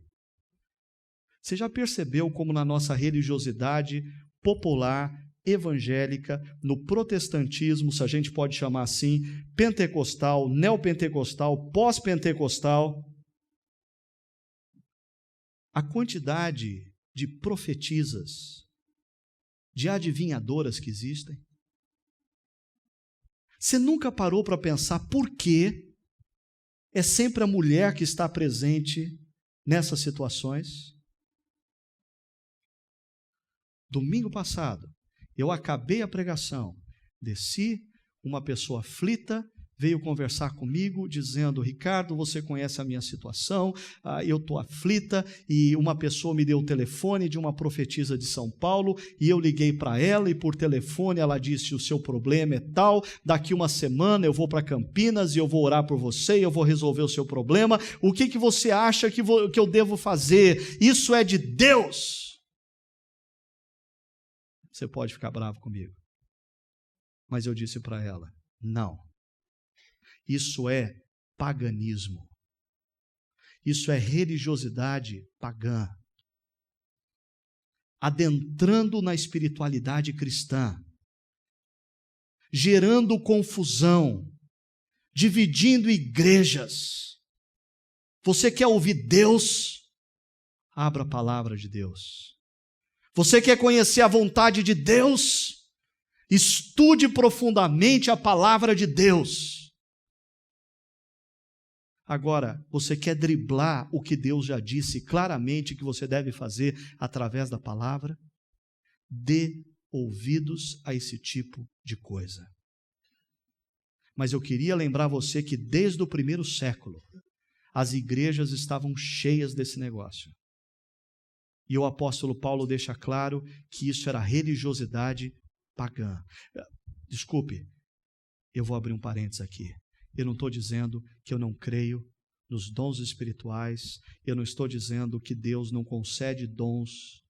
A: Você já percebeu como na nossa religiosidade popular, evangélica, no protestantismo, se a gente pode chamar assim, pentecostal, neopentecostal, pós-pentecostal, a quantidade de profetisas, de adivinhadoras que existem? Você nunca parou para pensar por que é sempre a mulher que está presente nessas situações? Domingo passado, eu acabei a pregação, desci, uma pessoa aflita veio conversar comigo, dizendo: Ricardo, você conhece a minha situação, eu estou aflita, e uma pessoa me deu o telefone de uma profetisa de São Paulo, e eu liguei para ela, e por telefone ela disse: o seu problema é tal, daqui uma semana eu vou para Campinas, e eu vou orar por você, e eu vou resolver o seu problema, o que você acha que eu devo fazer? Isso é de Deus! Você pode ficar bravo comigo, mas eu disse para ela: não. Isso é paganismo. Isso é religiosidade pagã. Adentrando na espiritualidade cristã, gerando confusão, dividindo igrejas. Você quer ouvir Deus? Abra a palavra de Deus. Você quer conhecer a vontade de Deus? Estude profundamente a palavra de Deus. Agora, você quer driblar o que Deus já disse claramente que você deve fazer através da palavra? Dê ouvidos a esse tipo de coisa. Mas eu queria lembrar você que desde o primeiro século, as igrejas estavam cheias desse negócio. E o apóstolo Paulo deixa claro que isso era religiosidade pagã. Desculpe, eu vou abrir um parênteses aqui. Eu não estou dizendo que eu não creio nos dons espirituais, eu não estou dizendo que Deus não concede dons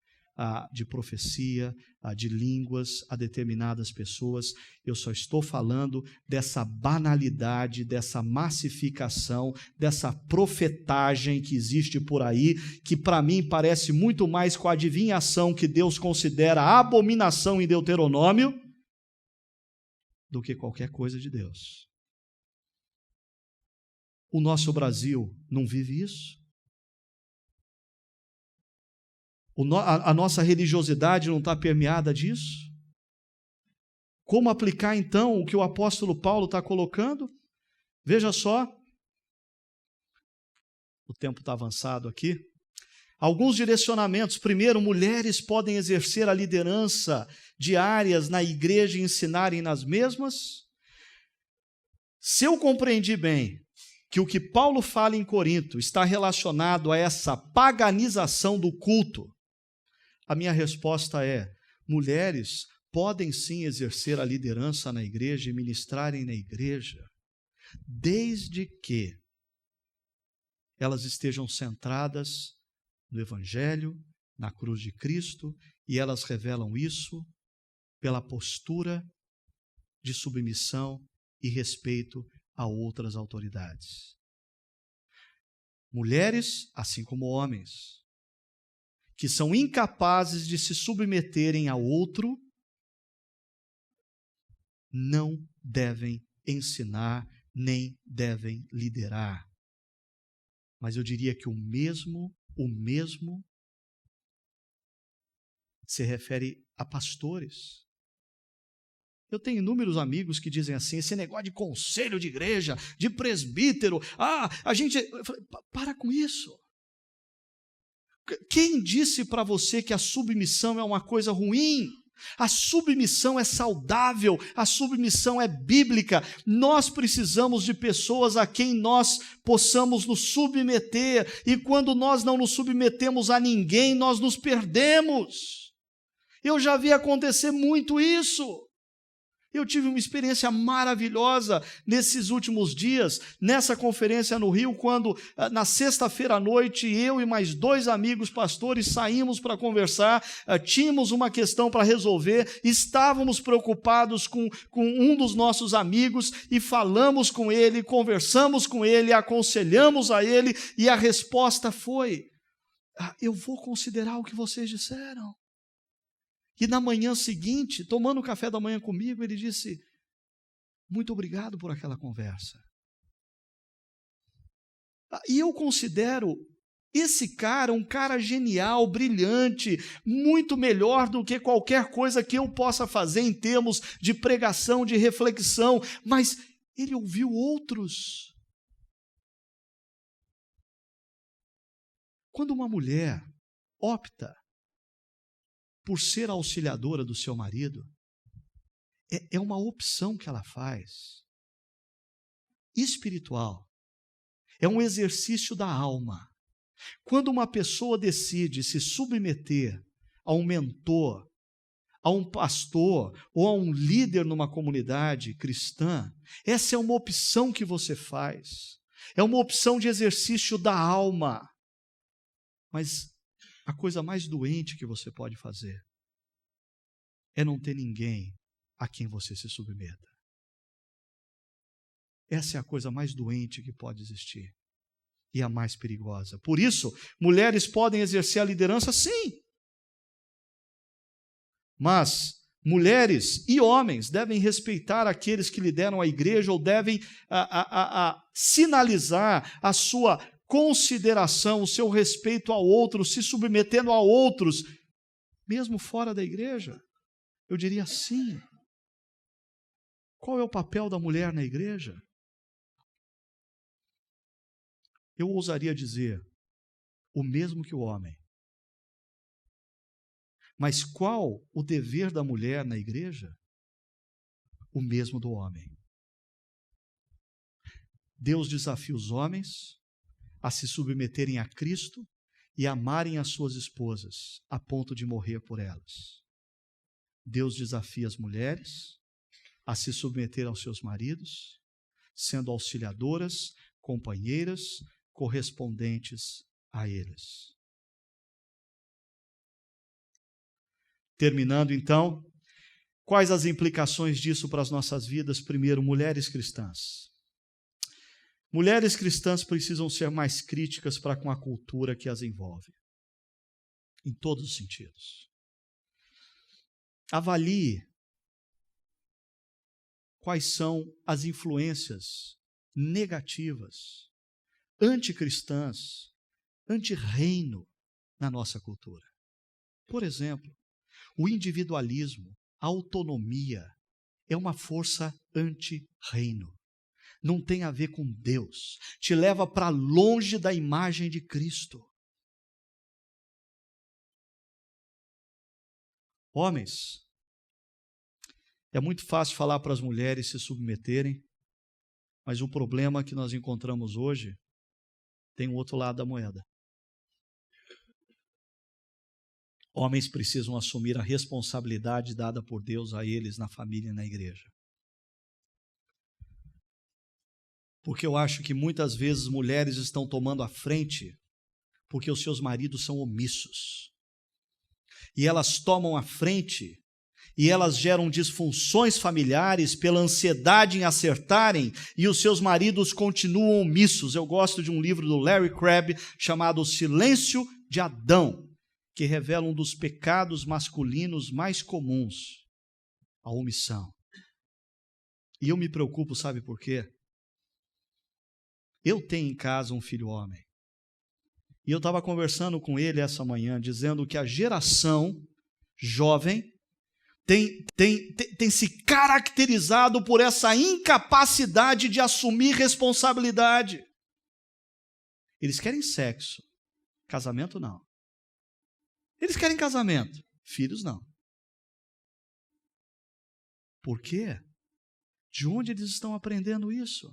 A: de profecia, de línguas a determinadas pessoas. Eu só estou falando dessa banalidade, dessa massificação, dessa profetagem que existe por aí, que para mim parece muito mais com a adivinhação que Deus considera abominação em Deuteronômio, do que qualquer coisa de Deus. O nosso Brasil não vive isso? A nossa religiosidade não está permeada disso? Como aplicar então o que o apóstolo Paulo está colocando? Veja só, o tempo está avançado aqui. Alguns direcionamentos. Primeiro, mulheres podem exercer a liderança de áreas na igreja e ensinarem nas mesmas? Se eu compreendi bem que o que Paulo fala em Corinto está relacionado a essa paganização do culto, a minha resposta é: mulheres podem sim exercer a liderança na igreja e ministrarem na igreja, desde que elas estejam centradas no Evangelho, na cruz de Cristo, e elas revelam isso pela postura de submissão e respeito a outras autoridades. Mulheres, assim como homens, que são incapazes de se submeterem a outro, não devem ensinar, nem devem liderar. Mas eu diria que o mesmo se refere a pastores. Eu tenho inúmeros amigos que dizem assim, esse negócio de conselho de igreja, de presbítero, a gente... Eu falei, para com isso. Quem disse para você que a submissão é uma coisa ruim? A submissão é saudável, a submissão é bíblica. Nós precisamos de pessoas a quem nós possamos nos submeter, e quando nós não nos submetemos a ninguém, nós nos perdemos. Eu já vi acontecer muito isso. Eu tive uma experiência maravilhosa nesses últimos dias, nessa conferência no Rio, quando na sexta-feira à noite, eu e mais 2 amigos pastores saímos para conversar, tínhamos uma questão para resolver, estávamos preocupados com um dos nossos amigos e falamos com ele, conversamos com ele, aconselhamos a ele, e a resposta foi, eu vou considerar o que vocês disseram. E na manhã seguinte, tomando o café da manhã comigo, ele disse, muito obrigado por aquela conversa. E eu considero esse cara um cara genial, brilhante, muito melhor do que qualquer coisa que eu possa fazer em termos de pregação, de reflexão, mas ele ouviu outros. Quando uma mulher opta por ser auxiliadora do seu marido, é uma opção que ela faz, espiritual, é um exercício da alma. Quando uma pessoa decide se submeter a um mentor, a um pastor ou a um líder numa comunidade cristã, essa é uma opção que você faz, é uma opção de exercício da alma. Mas a coisa mais doente que você pode fazer é não ter ninguém a quem você se submeta. Essa é a coisa mais doente que pode existir e a mais perigosa. Por isso, mulheres podem exercer a liderança, sim. Mas mulheres e homens devem respeitar aqueles que lideram a igreja, ou devem sinalizar a sua consideração, o seu respeito ao outro, se submetendo a outros, mesmo fora da igreja. Eu diria sim. Qual é o papel da mulher na igreja? Eu ousaria dizer, o mesmo que o homem. Mas qual o dever da mulher na igreja? O mesmo do homem. Deus desafia os homens a se submeterem a Cristo e amarem as suas esposas, a ponto de morrer por elas. Deus desafia as mulheres a se submeter aos seus maridos, sendo auxiliadoras, companheiras, correspondentes a eles. Terminando então, quais as implicações disso para as nossas vidas? Primeiro, mulheres cristãs. Mulheres cristãs precisam ser mais críticas para com a cultura que as envolve, em todos os sentidos. Avalie quais são as influências negativas, anticristãs, anti-reino na nossa cultura. Por exemplo, o individualismo, a autonomia, é uma força anti-reino. Não tem a ver com Deus, te leva para longe da imagem de Cristo. Homens, é muito fácil falar para as mulheres se submeterem, mas o problema que nós encontramos hoje tem o outro lado da moeda. Homens precisam assumir a responsabilidade dada por Deus a eles na família e na igreja. Porque eu acho que muitas vezes mulheres estão tomando a frente porque os seus maridos são omissos. E elas tomam a frente e elas geram disfunções familiares pela ansiedade em acertarem, e os seus maridos continuam omissos. Eu gosto de um livro do Larry Crabb chamado O Silêncio de Adão, que revela um dos pecados masculinos mais comuns, a omissão. E eu me preocupo, sabe por quê? Eu tenho em casa um filho homem, e eu estava conversando com ele essa manhã, dizendo que a geração jovem tem se caracterizado por essa incapacidade de assumir responsabilidade. Eles querem sexo, casamento não. Eles querem casamento, filhos não. Por quê? De onde eles estão aprendendo isso?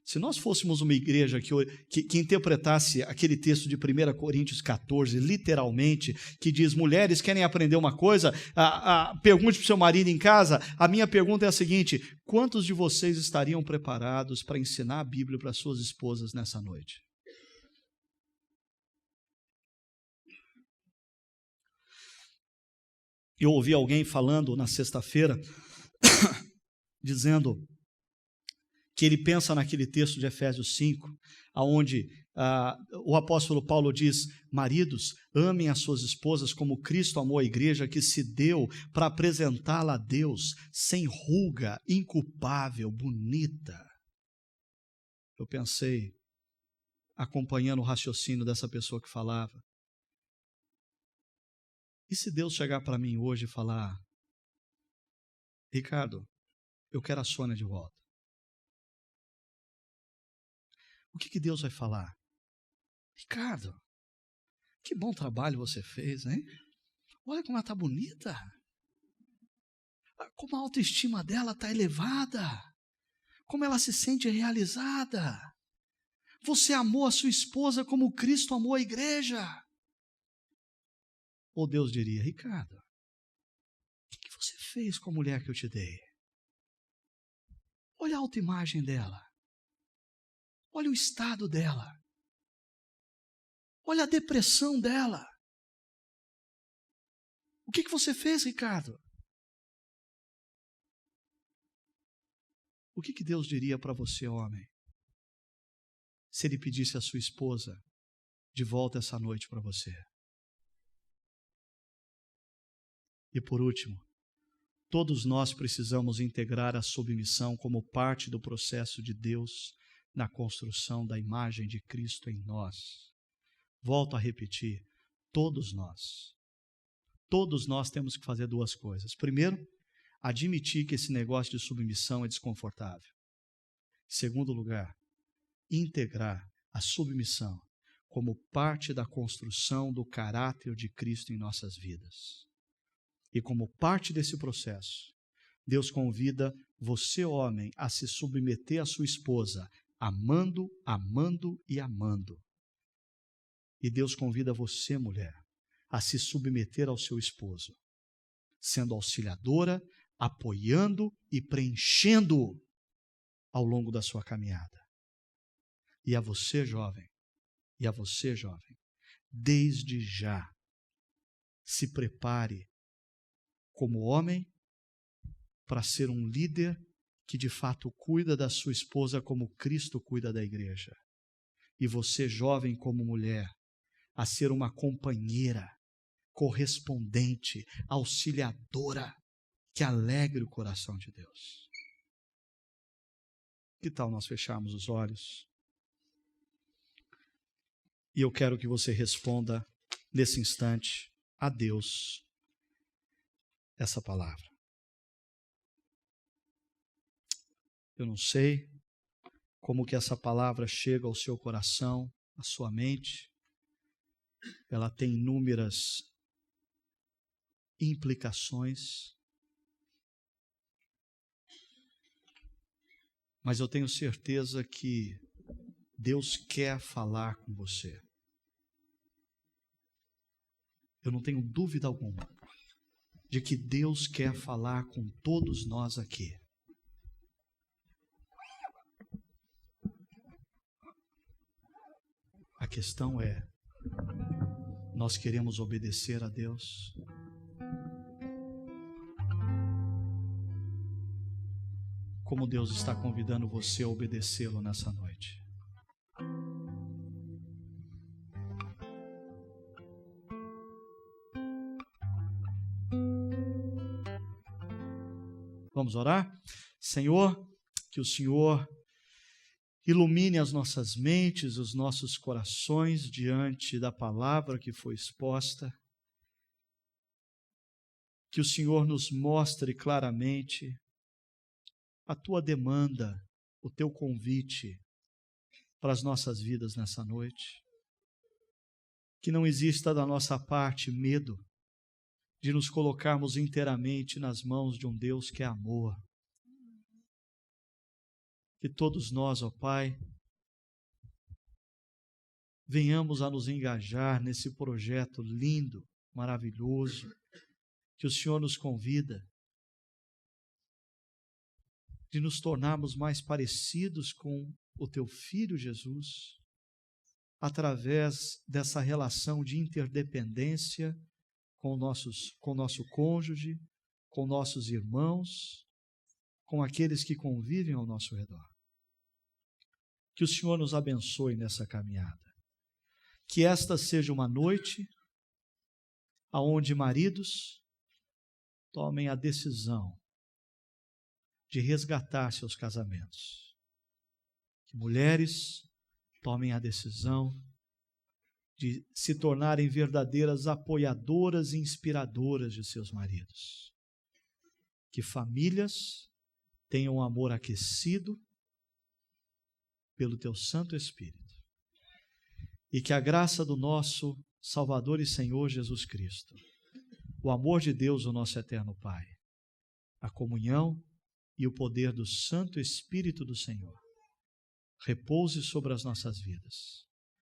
A: Se nós fôssemos uma igreja que interpretasse aquele texto de 1 Coríntios 14, literalmente, que diz, mulheres querem aprender uma coisa, pergunte para o seu marido em casa, a minha pergunta é a seguinte, quantos de vocês estariam preparados para ensinar a Bíblia para suas esposas nessa noite? Eu ouvi alguém falando na sexta-feira, dizendo que ele pensa naquele texto de Efésios 5, onde o apóstolo Paulo diz, maridos, amem as suas esposas como Cristo amou a igreja, que se deu para apresentá-la a Deus, sem ruga, inculpável, bonita. Eu pensei, acompanhando o raciocínio dessa pessoa que falava, e se Deus chegar para mim hoje e falar, Ricardo, eu quero a Sônia de volta. O que Deus vai falar? Ricardo, que bom trabalho você fez, hein? Olha como ela está bonita. Como a autoestima dela está elevada. Como ela se sente realizada. Você amou a sua esposa como Cristo amou a igreja. Ou Deus diria, Ricardo, o que você fez com a mulher que eu te dei? Olha a autoimagem dela. Olha o estado dela. Olha a depressão dela. O que você fez, Ricardo? O que Deus diria para você, homem, se Ele pedisse a sua esposa de volta essa noite para você? E por último, todos nós precisamos integrar a submissão como parte do processo de Deus na construção da imagem de Cristo em nós. Volto a repetir, todos nós temos que fazer duas coisas. Primeiro, admitir que esse negócio de submissão é desconfortável. Segundo lugar, integrar a submissão como parte da construção do caráter de Cristo em nossas vidas. E como parte desse processo, Deus convida você, homem, a se submeter à sua esposa, amando, amando e amando. E Deus convida você, mulher, a se submeter ao seu esposo, sendo auxiliadora, apoiando e preenchendo-o ao longo da sua caminhada. E a você, jovem, desde já, se prepare como homem para ser um líder que de fato cuida da sua esposa como Cristo cuida da igreja. E você, jovem, como mulher, a ser uma companheira, correspondente, auxiliadora, que alegre o coração de Deus. Que tal nós fecharmos os olhos? E eu quero que você responda nesse instante a Deus essa palavra. Eu não sei como que essa palavra chega ao seu coração, à sua mente. Ela tem inúmeras implicações. Mas eu tenho certeza que Deus quer falar com você. Eu não tenho dúvida alguma de que Deus quer falar com todos nós aqui. A questão é, nós queremos obedecer a Deus? Como Deus está convidando você a obedecê-lo nessa noite? Vamos orar? Senhor, que o Senhor ilumine as nossas mentes, os nossos corações diante da palavra que foi exposta. que o Senhor nos mostre claramente a tua demanda, o teu convite para as nossas vidas nessa noite. Que não exista da nossa parte medo de nos colocarmos inteiramente nas mãos de um Deus que é amor. Que todos nós, ó Pai, venhamos a nos engajar nesse projeto lindo, maravilhoso, que o Senhor nos convida, de nos tornarmos mais parecidos com o Teu Filho Jesus, através dessa relação de interdependência com o nosso cônjuge, com nossos irmãos, com aqueles que convivem ao nosso redor. Que o Senhor nos abençoe nessa caminhada. Que esta seja uma noite aonde maridos tomem a decisão de resgatar seus casamentos. Que mulheres tomem a decisão de se tornarem verdadeiras apoiadoras e inspiradoras de seus maridos. Que famílias tenham um amor aquecido pelo Teu Santo Espírito. E que a graça do nosso Salvador e Senhor Jesus Cristo, o amor de Deus, o nosso eterno Pai, a comunhão e o poder do Santo Espírito do Senhor repouse sobre as nossas vidas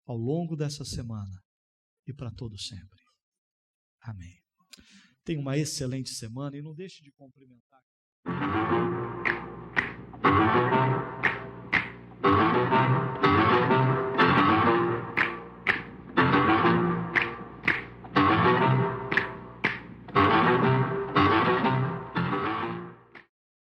A: ao longo dessa semana e para todo sempre. Amém. Tenha uma excelente semana e não deixe de cumprimentar.